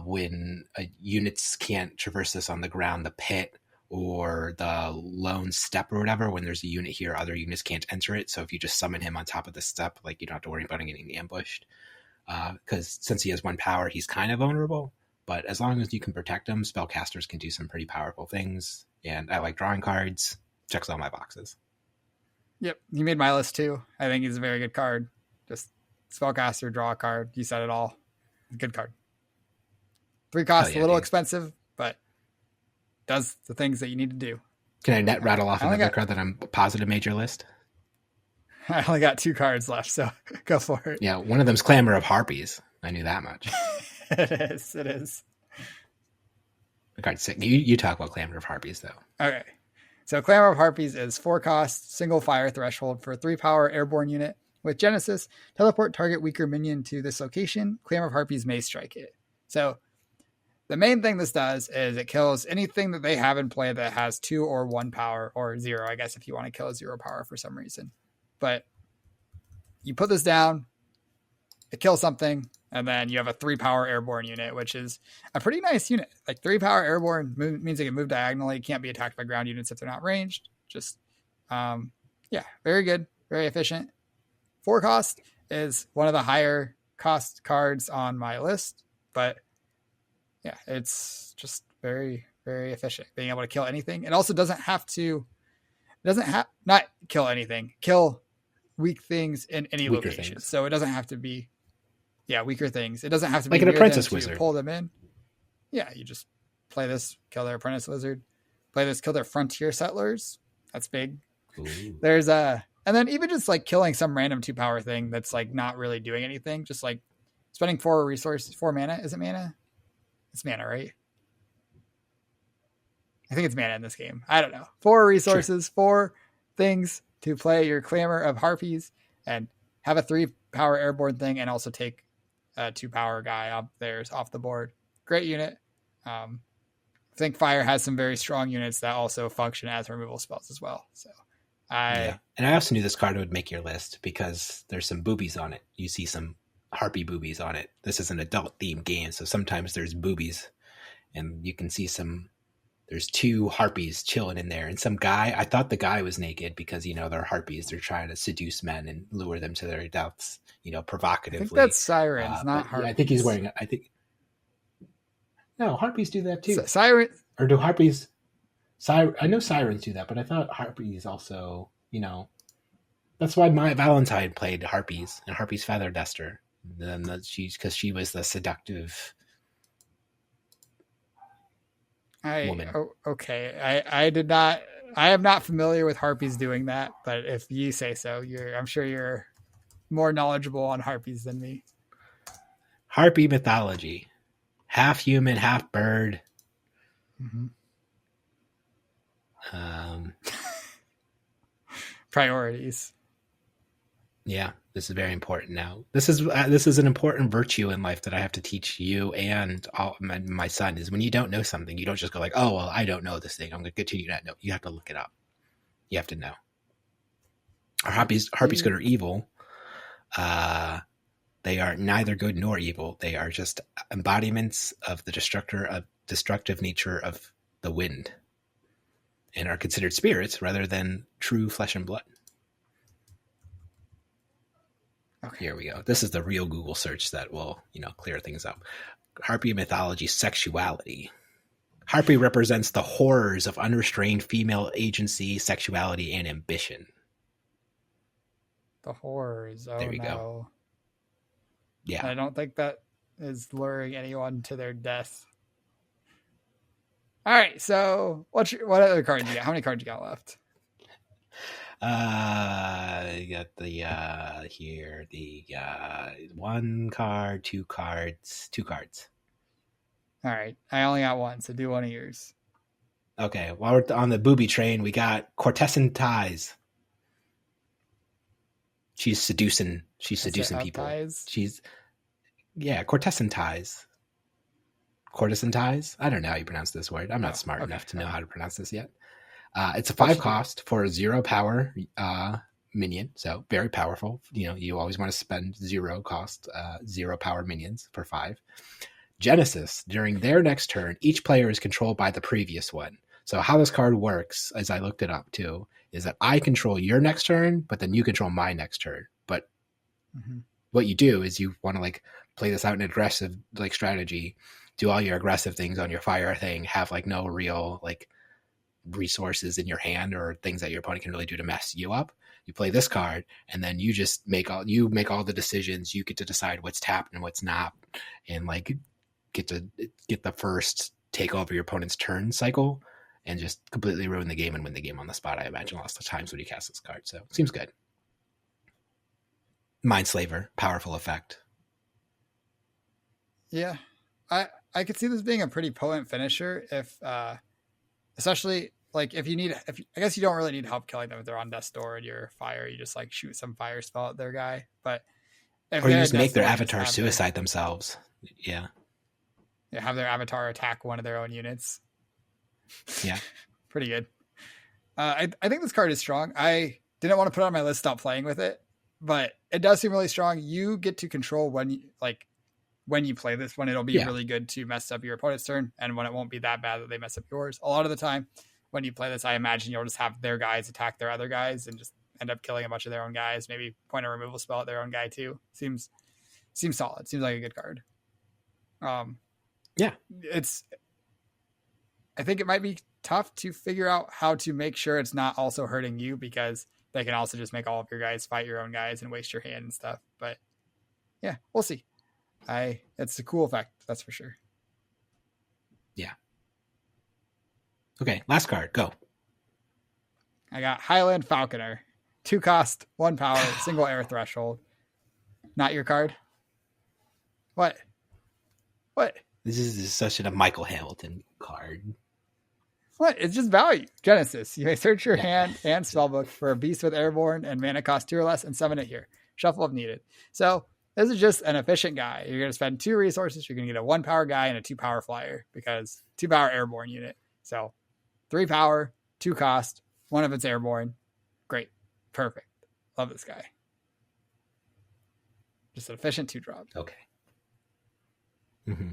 when units can't traverse this on the ground, the pit or the lone step or whatever. When there's a unit here, other units can't enter it. So if you just summon him on top of the step, like you don't have to worry about him getting ambushed. Because since he has 1 power, he's kind of vulnerable. But as long as you can protect him, spellcasters can do some pretty powerful things. And I like drawing cards. Checks all my boxes. Yep, he made my list too. I think he's a very good card. Just spellcaster, draw a card. You said it all. Good card. 3 costs, a little expensive, but does the things that you need to do. Can I net rattle off another card that I'm positive made your list? I only got 2 cards left, so go for it. Yeah, one of them's Clamor of Harpies. I knew that much. It is. The card's sick. You talk about Clamor of Harpies, though. Okay. So Clamor of Harpies is 4 cost, single fire threshold for a 3 power airborne unit. With Genesis, teleport target weaker minion to this location. Clamor of Harpies may strike it. So the main thing this does is it kills anything that they have in play that has 2 or 1 power, or 0, I guess, if you want to kill a 0 power for some reason. But you put this down, it kills something, and then you have a 3 power airborne unit, which is a pretty nice unit. Like 3 power airborne means they can move diagonally, can't be attacked by ground units if they're not ranged. Just, very good, very efficient. 4 cost is one of the higher cost cards on my list, but yeah, it's just very, very efficient. Being able to kill anything. It also doesn't have not kill anything, kill weak things in any location. So it doesn't have to be, weaker things. It doesn't have to be like an Apprentice Wizard. Pull them in. Yeah, you just play this, kill their Apprentice Wizard. Play this, kill their Frontier Settlers. That's big. Ooh. There's and then even just like killing some random 2 power thing that's like not really doing anything, just like spending 4 resources, 4 mana. Is it mana? It's mana, right? I think it's mana in this game. I don't know. 4 resources, sure. 4 things to play your Clamor of Harpies and have a 3 power airborne thing, and also take a 2 power guy up theirs off the board. Great unit. I think Fire has some very strong units that also function as removal spells as well. So and I also knew this card would make your list because there's some boobies on it. You see some harpy boobies on it. This is an adult themed game, so sometimes there's boobies, and you can see there's 2 harpies chilling in there, and some guy, I thought the guy was naked because, they're harpies. They're trying to seduce men and lure them to their deaths, provocatively. I think that's sirens, not harpies. Yeah, I think he's wearing no, harpies do that too. Siren, or do harpies? I know sirens do that, but I thought harpies also, that's why my Valentine played harpies and Harpy's Feather Duster. Then because she was the seductive woman. Okay. I am not familiar with harpies doing that, but if you say so, I'm sure you're more knowledgeable on harpies than me. Harpy mythology. Half human, half bird. Mm-hmm. Priorities. Yeah. This is very important now. This is an important virtue in life that I have to teach you and my son is when you don't know something, you don't just go like, oh, well, I don't know this thing. I'm going to continue to not know. You have to look it up. You have to know. Our harpies good or evil. They are neither good nor evil. They are just embodiments of the destructive nature of the wind and are considered spirits rather than true flesh and blood. Okay. Here we go. This is the real Google search that will, clear things up. Harpy mythology, sexuality. Harpy represents the horrors of unrestrained female agency, sexuality, and ambition. The horrors. Oh, there you go. Yeah. I don't think that is luring anyone to their death. All right. So what other cards you got? How many cards you got left? You got the here the 1 card, 2 cards, 2 cards. All right, I only got 1, so do one of yours. Okay, while we're on the booby train, we got Courtesan Ties. She's seducing people. Ties? Courtesan Ties. Courtesan Ties? I don't know how you pronounce this word. I'm not smart enough to know how to pronounce this yet. It's a 5 cost for a 0 power minion, so very powerful. You always want to spend 0 cost, 0 power minions for 5. Genesis, during their next turn, each player is controlled by the previous one. So how this card works, as I looked it up too, is that I control your next turn, but then you control my next turn. But what you do is you want to play this out in aggressive strategy, do all your aggressive things on your fire thing, have no real resources in your hand or things that your opponent can really do to mess you up. You play this card, and then you just make all the decisions. You get to decide what's tapped and what's not, and get the first take over your opponent's turn cycle, and just completely ruin the game and win the game on the spot. I imagine lots of times when you cast this card, so it seems good. Mindslaver, powerful effect. Yeah, I could see this being a pretty potent finisher if. Especially if I guess you don't really need help killing them if they're on death's door and you're fire. You just shoot some fire spell at their guy. But or you just make their avatar suicide themselves. Yeah. Yeah, have their avatar attack one of their own units. Yeah. Pretty good. I think this card is strong. I didn't want to put it on my list, stop playing with it, but it does seem really strong. You get to control when you play this, when it'll be really good to mess up your opponent's turn, and when it won't be that bad that they mess up yours. A lot of the time when you play this, I imagine you'll just have their guys attack their other guys and just end up killing a bunch of their own guys, maybe point a removal spell at their own guy too. Seems solid. Seems like a good card. I think it might be tough to figure out how to make sure it's not also hurting you, because they can also just make all of your guys fight your own guys and waste your hand and stuff. But yeah, we'll see. It's a cool effect, that's for sure. Yeah. Okay, last card, go. I got Highland Falconer. 2 cost, 1 power, single air threshold. Not your card? What? This is such a Michael Hamilton card. What? It's just value. Genesis. You may search your hand and spellbook for a beast with airborne and mana cost 2 or less and summon it here. Shuffle if needed. So this is just an efficient guy. You're going to spend 2 resources. You're going to get a 1 power guy and a 2 power flyer, because 2 power airborne unit. So 3 power, 2 cost, 1 of it's airborne. Great. Perfect. Love this guy. Just an efficient 2-drop. Okay. Mm-hmm.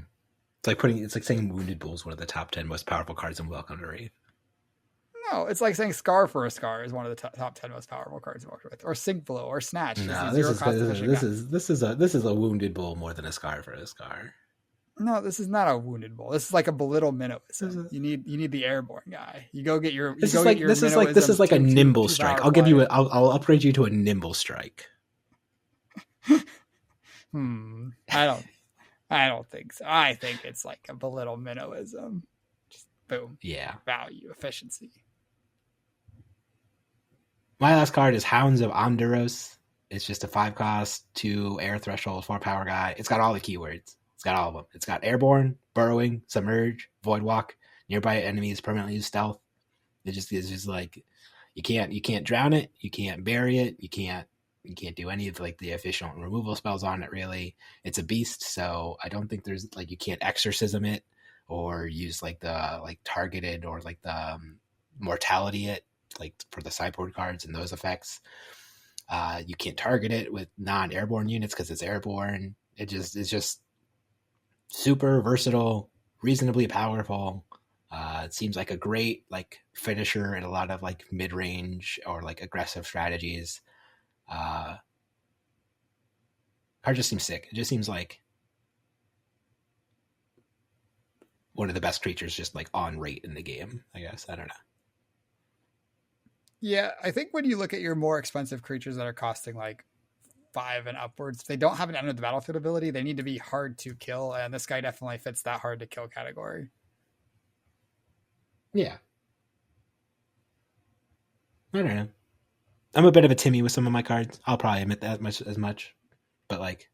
It's like saying Wounded Bull is one of the top 10 most powerful cards in Welcome to Wraith. No, it's like saying Scar for a Scar is one of the top 10 most powerful cards in Welcome to Wraith, or Sink Blow, or Snatch. No, this is a Wounded Bull more than a Scar for a Scar. No, this is not a Wounded Bull. This is like a belittle Minnowism. You need the airborne guy. You go get your. This is like a Nimble Strike. I'll upgrade you to a Nimble Strike. I don't think so. I think it's like a belittle Minnowism. Just boom. Yeah. Value, efficiency. My last card is Hounds of Onduros. It's just a 5 cost, 2 air threshold, 4 power guy. It's got all the keywords. It's got all of them. It's got airborne, burrowing, submerge, void walk, nearby enemies permanently use stealth. It's just like you can't drown it, you can't bury it, you can't You can't do any of like the efficient removal spells on it really. It's a beast, so I don't think there's like, you can't exorcism it or use like the like targeted or like the mortality it like for the sideboard cards and those effects. You can't target it with non-airborne units because it's airborne. It's just super versatile, reasonably powerful. It seems like a great like finisher in a lot of like mid-range or like aggressive strategies. Card just seems sick. It just seems like one of the best creatures just like on rate in the game, I guess. I don't know. Yeah, I think when you look at your more expensive creatures that are costing like 5 and upwards, they don't have an end of the battlefield ability. They need to be hard to kill, and this guy definitely fits that hard to kill category. Yeah. I don't know. I'm a bit of a Timmy with some of my cards. I'll probably admit that as much. But like,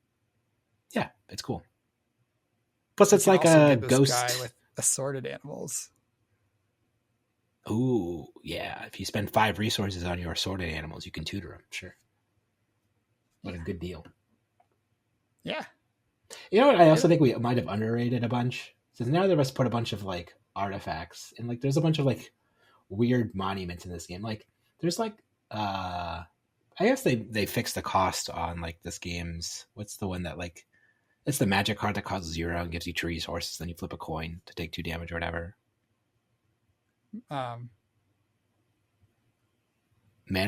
yeah, it's cool. Plus, it's like a ghost guy with assorted animals. Ooh, yeah. If you spend 5 resources on your assorted animals, you can tutor them. Sure. What a good deal. Yeah. You know what? I also think we might have underrated a bunch. Since now they must put a bunch of like artifacts and like there's a bunch of like weird monuments in this game. Like there's like I guess they fixed the cost on like this game's, what's the one that like, it's the magic card that costs 0 and gives you 2 resources, then you flip a coin to take 2 damage or whatever. Mana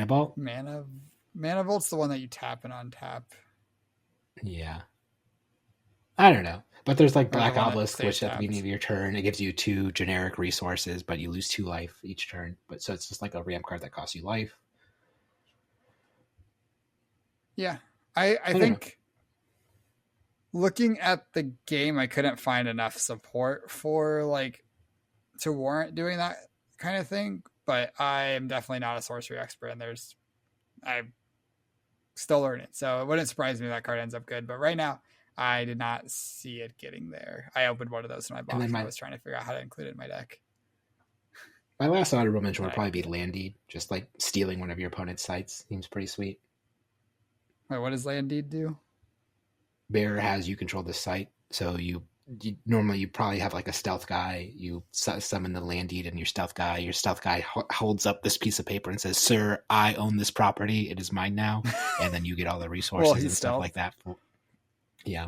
Vault? Mana Vault's the one that you tap and untap. Yeah. I don't know. But there's like Black Obelisk, which at the beginning of your turn, it gives you 2 generic resources, but you lose 2 life each turn. But so it's just like a ramp card that costs you life. Yeah. I think looking at the game, I couldn't find enough support for like to warrant doing that kind of thing. But I am definitely not a sorcery expert, and I'm still learning. So it wouldn't surprise me if that card ends up good. But right now, I did not see it getting there. I opened one of those in my box and I was trying to figure out how to include it in my deck. My last honorable mention would probably be Land Deed. Just like stealing one of your opponent's sites seems pretty sweet. Wait, what does Land Deed do? Bearer has you control the site, so you normally you probably have like a stealth guy. You summon the Land Deed and your stealth guy. Your stealth guy holds up this piece of paper and says, "Sir, I own this property. It is mine now." And then you get all the resources and stuff like that. Yeah.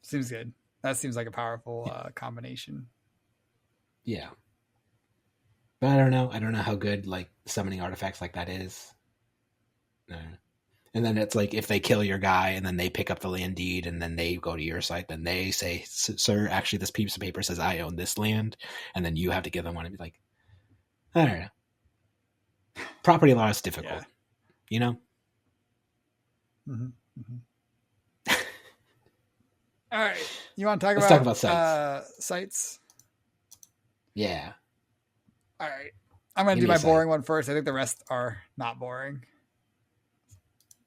Seems good. That seems like a powerful combination. Yeah. But I don't know. I don't know how good like summoning artifacts like that is. And then it's like if they kill your guy and then they pick up the Land Deed and then they go to your site, then they say, "Sir, actually this piece of paper says I own this land," and then you have to give them one and be like, I don't know. Property law is difficult, you know? Mm-hmm. Mm-hmm. All right. You want to talk about sites? Sites? Yeah. All right. I'm going to do my boring one first. I think the rest are not boring.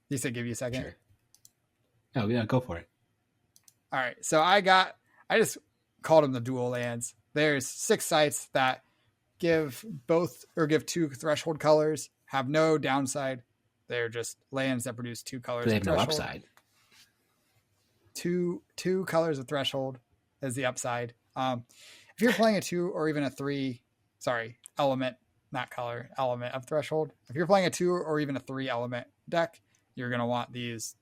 You said give you a second. Sure. Oh, yeah, go for it. All right. So I just called them the dual lands. There's 6 sites that give 2 threshold colors, have no downside. They're just lands that produce 2 colors. They have no upside. 2 colors of threshold is the upside. If you're playing a 2 or even a 3, element, not color, element of threshold. If you're playing a 2 or even a 3 element deck, you're going to want these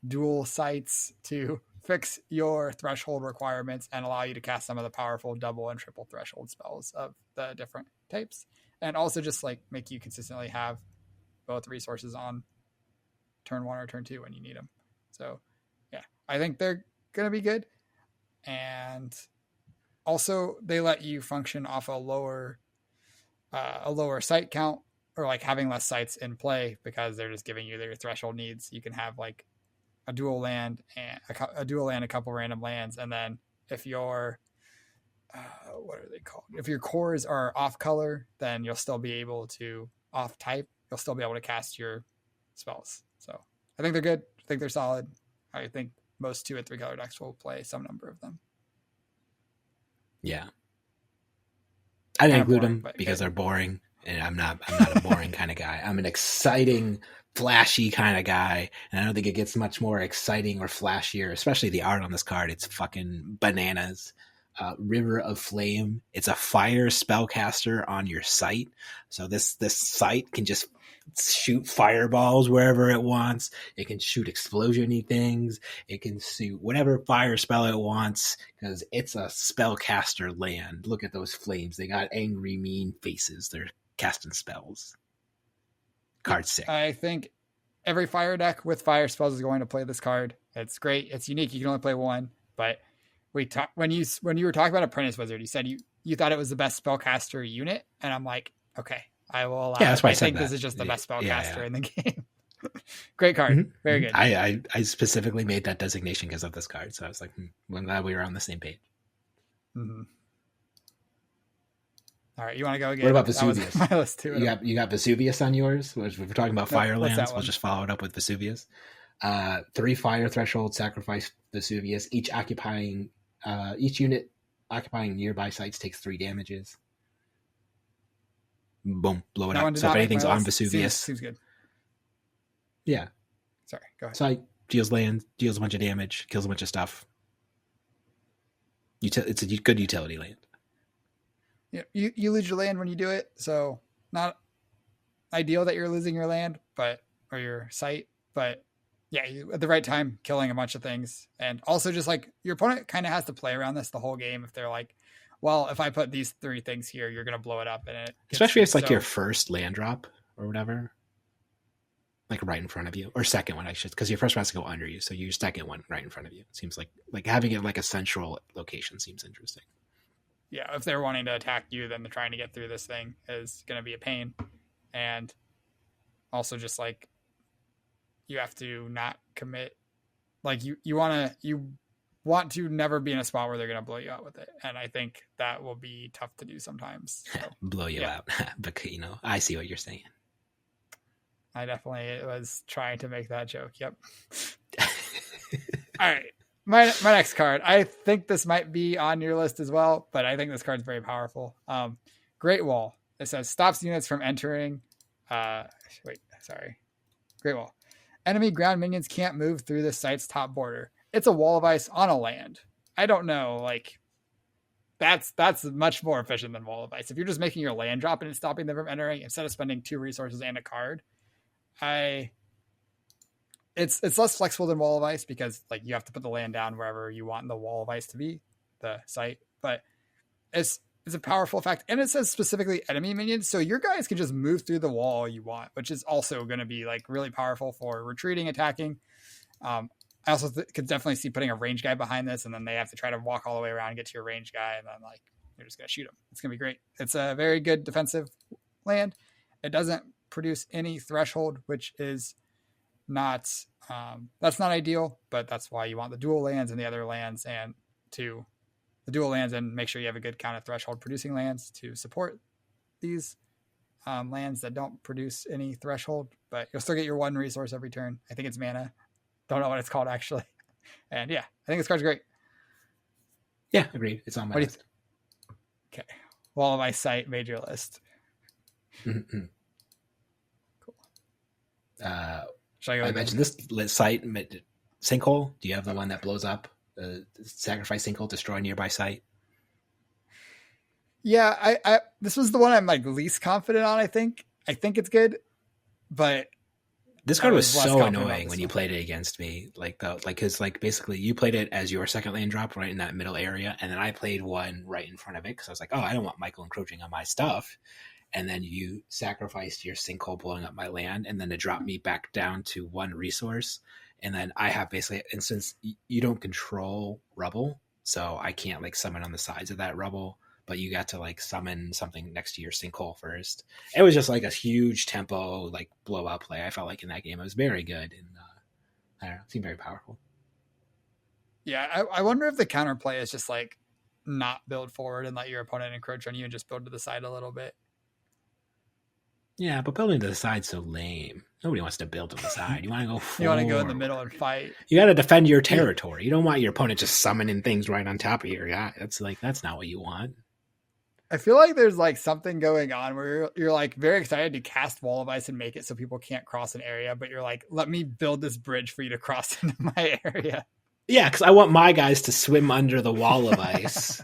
dual sites to fix your threshold requirements and allow you to cast some of the powerful double and triple threshold spells of the different types. And also just like make you consistently have both resources on turn 1 or turn 2 when you need them. So yeah, I think they're going to be good. And also they let you function off a lower site count, or like having less sites in play because they're just giving you their threshold needs. You can have like a dual land and a couple random lands. And then if your, what are they called? If your cores are off color, then you'll still be able to off type. You'll still be able to cast your spells. So I think they're good. I think they're solid. I think most 2 and 3 color decks will play some number of them. Yeah. I didn't include them because they're boring. And I'm not a boring kind of guy. I'm an exciting, flashy kind of guy. And I don't think it gets much more exciting or flashier, especially the art on this card. It's fucking bananas. River of Flame. It's a fire spellcaster on your site. So this site can just shoot fireballs wherever it wants. It can shoot explosiony things. It can shoot whatever fire spell it wants because it's a spellcaster land. Look at those flames. They got angry, mean faces. They're casting spells. Card sick. I think every fire deck with fire spells is going to play this card. It's great. It's unique. You can only play one, but when you were talking about Apprentice Wizard, you said you thought it was the best spellcaster unit, and I'm like, okay, I will allow. Yeah, that's why I think said this is just the best spellcaster in the game. Great card, mm-hmm. Very good. I specifically made that designation because of this card, so I was like, I'm glad we were on the same page. Mm-hmm. All right, you want to go again? What about Vesuvius? My list too. You got Vesuvius on yours? If we're talking about fire lands, we'll just follow it up with Vesuvius. 3 fire threshold, sacrifice Vesuvius. Each unit occupying nearby sites takes 3 damages. Boom, blow it up. So if anything's on Vesuvius, seems good. Yeah. Sorry, go ahead. Site deals land, deals a bunch of damage, kills a bunch of stuff. It's a good utility land. Yeah, you lose your land when you do it, so not ideal that you're losing your land, or your site, but yeah, at the right time, killing a bunch of things. And also just like your opponent kind of has to play around this the whole game. If they're like, well, if I put these 3 things here, you're going to blow it up. Especially if it's like your first land drop or whatever, like right in front of you, or second one, I should, because your first one has to go under you. So your second one right in front of you. It seems like having it like a central location seems interesting. Yeah. If they're wanting to attack you, then trying to get through this thing is going to be a pain. And also just like, you have to not commit. Like you want to never be in a spot where they're going to blow you out with it. And I think that will be tough to do sometimes. So, blow you out. But I see what you're saying. I definitely was trying to make that joke. Yep. All right. My next card. I think this might be on your list as well, but I think this card's very powerful. Great Wall. It says stops units from entering. Great Wall. Enemy ground minions can't move through the site's top border. It's a wall of ice on a land. I don't know, like that's much more efficient than wall of ice. If you're just making your land drop and it's stopping them from entering instead of spending 2 resources and a card, it's less flexible than wall of ice because like you have to put the land down wherever you want the wall of ice to be, the site. But it's a powerful effect, and it says specifically enemy minions, so your guys can just move through the wall you want, which is also going to be like really powerful for retreating, attacking. I also could definitely see putting a range guy behind this, and then they have to try to walk all the way around and get to your range guy, and then like you're just going to shoot him. It's going to be great. It's a very good defensive land. It doesn't produce any threshold, which is not that's not ideal, but that's why you want the dual lands and the other lands, and the dual lands, and make sure you have a good count of threshold producing lands to support these lands that don't produce any threshold, but you'll still get your 1 resource every turn. I think it's mana. Don't know what it's called actually. And yeah, I think this card's great. Yeah, agreed. It's on my list. Okay. Wall of Ice site made your list. Mm-hmm. Cool. Should I mentioned this site, Sinkhole. Do you have the one that blows up? Sacrifice Sinkhole, destroy nearby site. Yeah, I this was the one I'm like least confident on. I think it's good, but this card was so annoying when you played it against me. Because basically you played it as your second land drop right in that middle area, and then I played one right in front of it because I was like, oh, I don't want Michael encroaching on my stuff. And then you sacrificed your Sinkhole blowing up my land, and then to drop me back down to 1 resource. And then I have basically, and since you don't control rubble, so I can't like summon on the sides of that rubble, but you got to like summon something next to your Sinkhole first. It was just like a huge tempo, like blowout play. I felt like in that game, it was very good. And I don't know, it seemed very powerful. Yeah. I wonder if the counterplay is just like not build forward and let your opponent encroach on you and just build to the side a little bit. Yeah, but building to the side's so lame. Nobody wants to build to the side. You want to go forward. You want to go in the middle and fight. You got to defend your territory. You don't want your opponent just summoning things right on top of your guy. That's not what you want. I feel like there's like something going on where you're like very excited to cast Wall of Ice and make it so people can't cross an area, but you're like, let me build this bridge for you to cross into my area. Yeah, because I want my guys to swim under the wall of ice.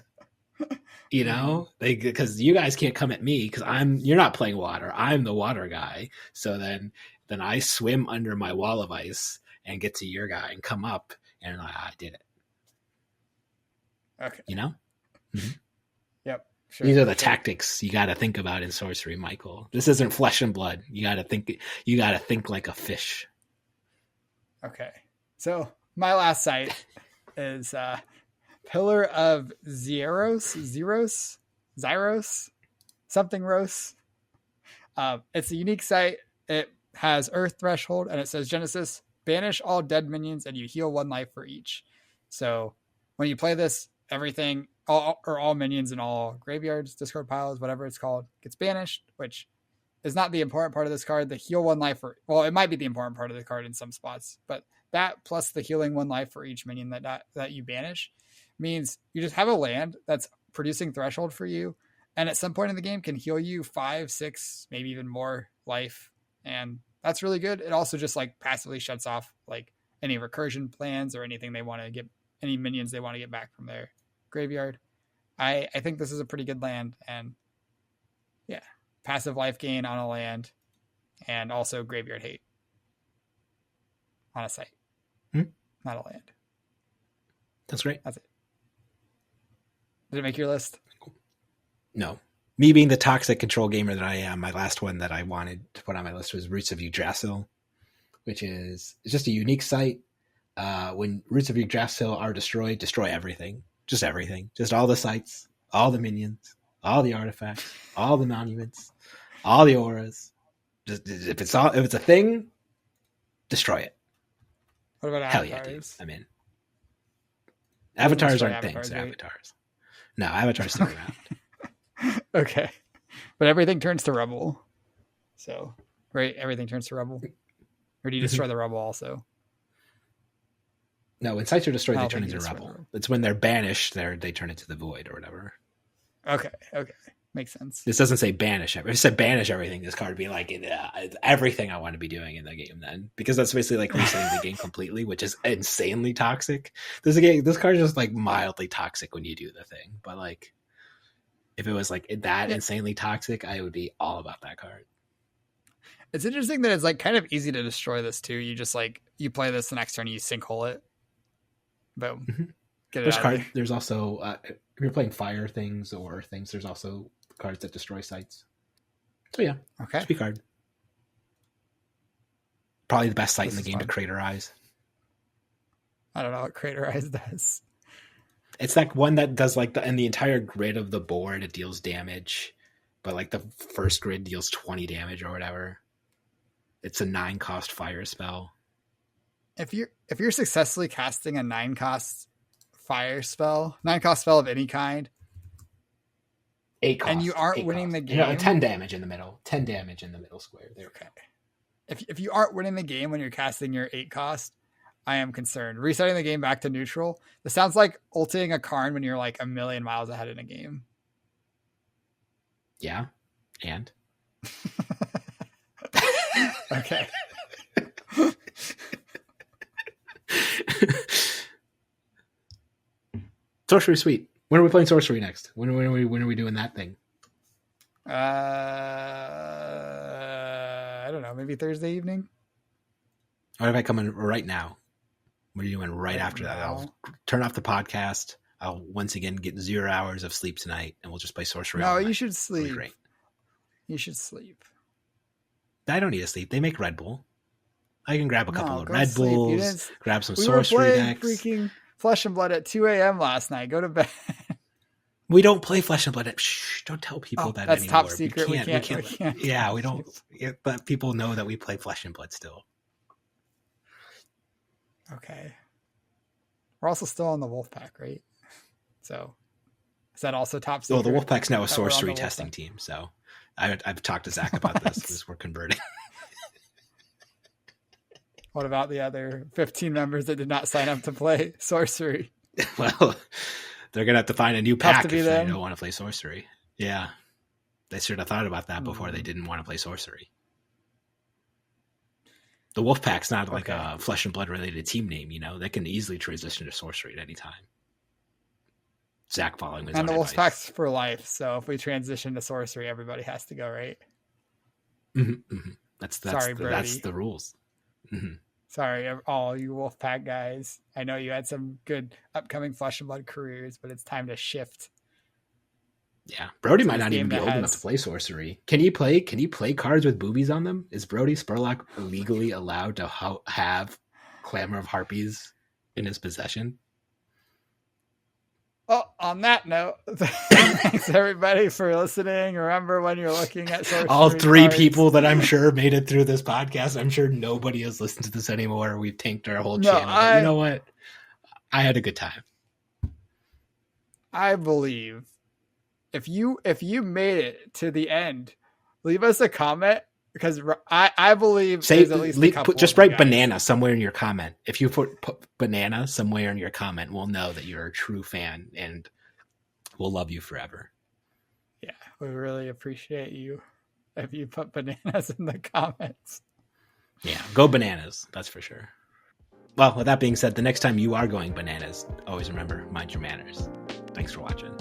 You know, because you guys can't come at me because you're not playing water. I'm the water guy. So then I swim under my wall of ice and get to your guy and come up and I did it. Okay. You know? Mm-hmm. Yep. Sure, These are the tactics you got to think about in sorcery, Michael. This isn't flesh and blood. You got to think like a fish. Okay. So my last site is Pillar of Zyros, something Rose. It's a unique site. It has Earth Threshold, and it says Genesis, banish all dead minions, and you heal 1 life for each. So when you play this, everything, all minions in all graveyards, discard piles, whatever it's called, gets banished, which is not the important part of this card. The heal 1 life it might be the important part of the card in some spots, but that plus the healing 1 life for each minion that you banish means you just have a land that's producing threshold for you, and at some point in the game can heal you 5, 6, maybe even more life, and that's really good. It also just like passively shuts off like any recursion plans or anything they want to get, any minions they want to get back from their graveyard. I think this is a pretty good land, and yeah, passive life gain on a land, and also graveyard hate on a site, not a land. That's great. That's it. Did it make your list? No. Me being the toxic control gamer that I am, my last one that I wanted to put on my list was Roots of Yggdrasil, which is just a unique site. When Roots of Yggdrasil are destroyed, destroy everything. Just everything. Just all the sites, all the minions, all the artifacts, all the monuments, all the auras. Just if it's a thing, destroy it. What about Hell avatars? Yeah, dude. I'm in. Avatars aren't avatars, things. right? Avatars. No, avatars still around. Okay. But everything turns to rubble. So, right? Everything turns to rubble. Or do you destroy the rubble also? No, when sites are destroyed, I they don't turn think you into destroy the rubble. rubble. It's when they're banished, they turn into the void or whatever. Okay. Makes sense. This doesn't say banish. If it said banish everything, this card would be like it's everything I want to be doing in the game then. Because that's basically like resetting the game completely, which is insanely toxic. This card is just like mildly toxic when you do the thing. But like if it was like that insanely toxic, I would be all about that card. It's interesting that it's like kind of easy to destroy this too. You just like you play this the next turn, you sinkhole it. Boom. Mm-hmm. Get it out. There's also if you're playing fire things or things, there's also cards that destroy sites. So yeah, okay. Speed card. Probably the best site in the game fun. to craterize. I don't know what craterize does. It's like one that does like in the entire grid of the board, it deals damage, but like the first grid deals 20 damage or whatever. It's a 9-cost fire spell. If you're successfully casting a 9-cost fire spell, 9-cost spell of any kind, 8 cost, and you aren't winning the game, 10 damage in the middle, 10 damage in the middle square. There we go. If you aren't winning the game when you're casting your 8 cost, I am concerned. Resetting the game back to neutral. This sounds like ulting a Karn when you're like a million miles ahead in a game. Yeah, and okay. Sorcery Suite. When are we playing Sorcery next? When are we doing that thing? I don't know. Maybe Thursday evening. What if I come in right now? What are you doing right after that? I'll turn off the podcast. I'll once again get 0 hours of sleep tonight, and we'll just play Sorcery. No, you should sleep. Great. You should sleep. I don't need to sleep. They make Red Bull. I can grab a couple of Red sleep. Bulls, grab some we Sorcery were playing decks. Freaking Flesh and Blood at 2 a.m. last night. Go to bed. We don't play Flesh and Blood. Shh, don't tell people that that's anymore. Top secret. We can't. Yeah, we don't. But people know that we play Flesh and Blood still. Okay. We're also still on the Wolfpack, right? So is that also top secret? Well, the Wolfpack's now a sorcery testing team. So I've talked to Zach about this because we're converting. What about the other 15 members that did not sign up to play sorcery? Well, they're going to have to find a new pack if they they don't want to play sorcery. Yeah. They should have thought about that before they didn't want to play sorcery. The Wolfpack's not like a flesh and blood related team name, you know. They can easily transition to sorcery at any time. Zach following his own advice. And the Wolfpack's for life, so if we transition to sorcery, everybody has to go, right? Mm-hmm, mm-hmm. That's the rules. Mm-hmm. Sorry, all you Wolfpack guys. I know you had some good upcoming flesh and blood careers, but it's time to shift. Yeah, Bodee might not even be old enough to play sorcery. Can you play cards with boobies on them? Is Bodee Spurlock legally allowed to have Clamor of Harpies in his possession? Well, on that note, thanks everybody for listening. Remember, when you're looking at sorcery, all three people that I'm sure made it through this podcast, I'm sure nobody has listened to this anymore. We've tanked our whole channel. But you know what? I had a good time. I believe if you made it to the end, leave us a comment, because I believe there's at least a couple. Just write banana somewhere in your comment. If you put banana somewhere in your comment, we'll know that you're a true fan and we'll love you forever. Yeah, we really appreciate you if you put bananas in the comments. Yeah, go bananas. That's for sure. Well, with that being said, the next time you are going bananas, always remember, mind your manners. Thanks for watching.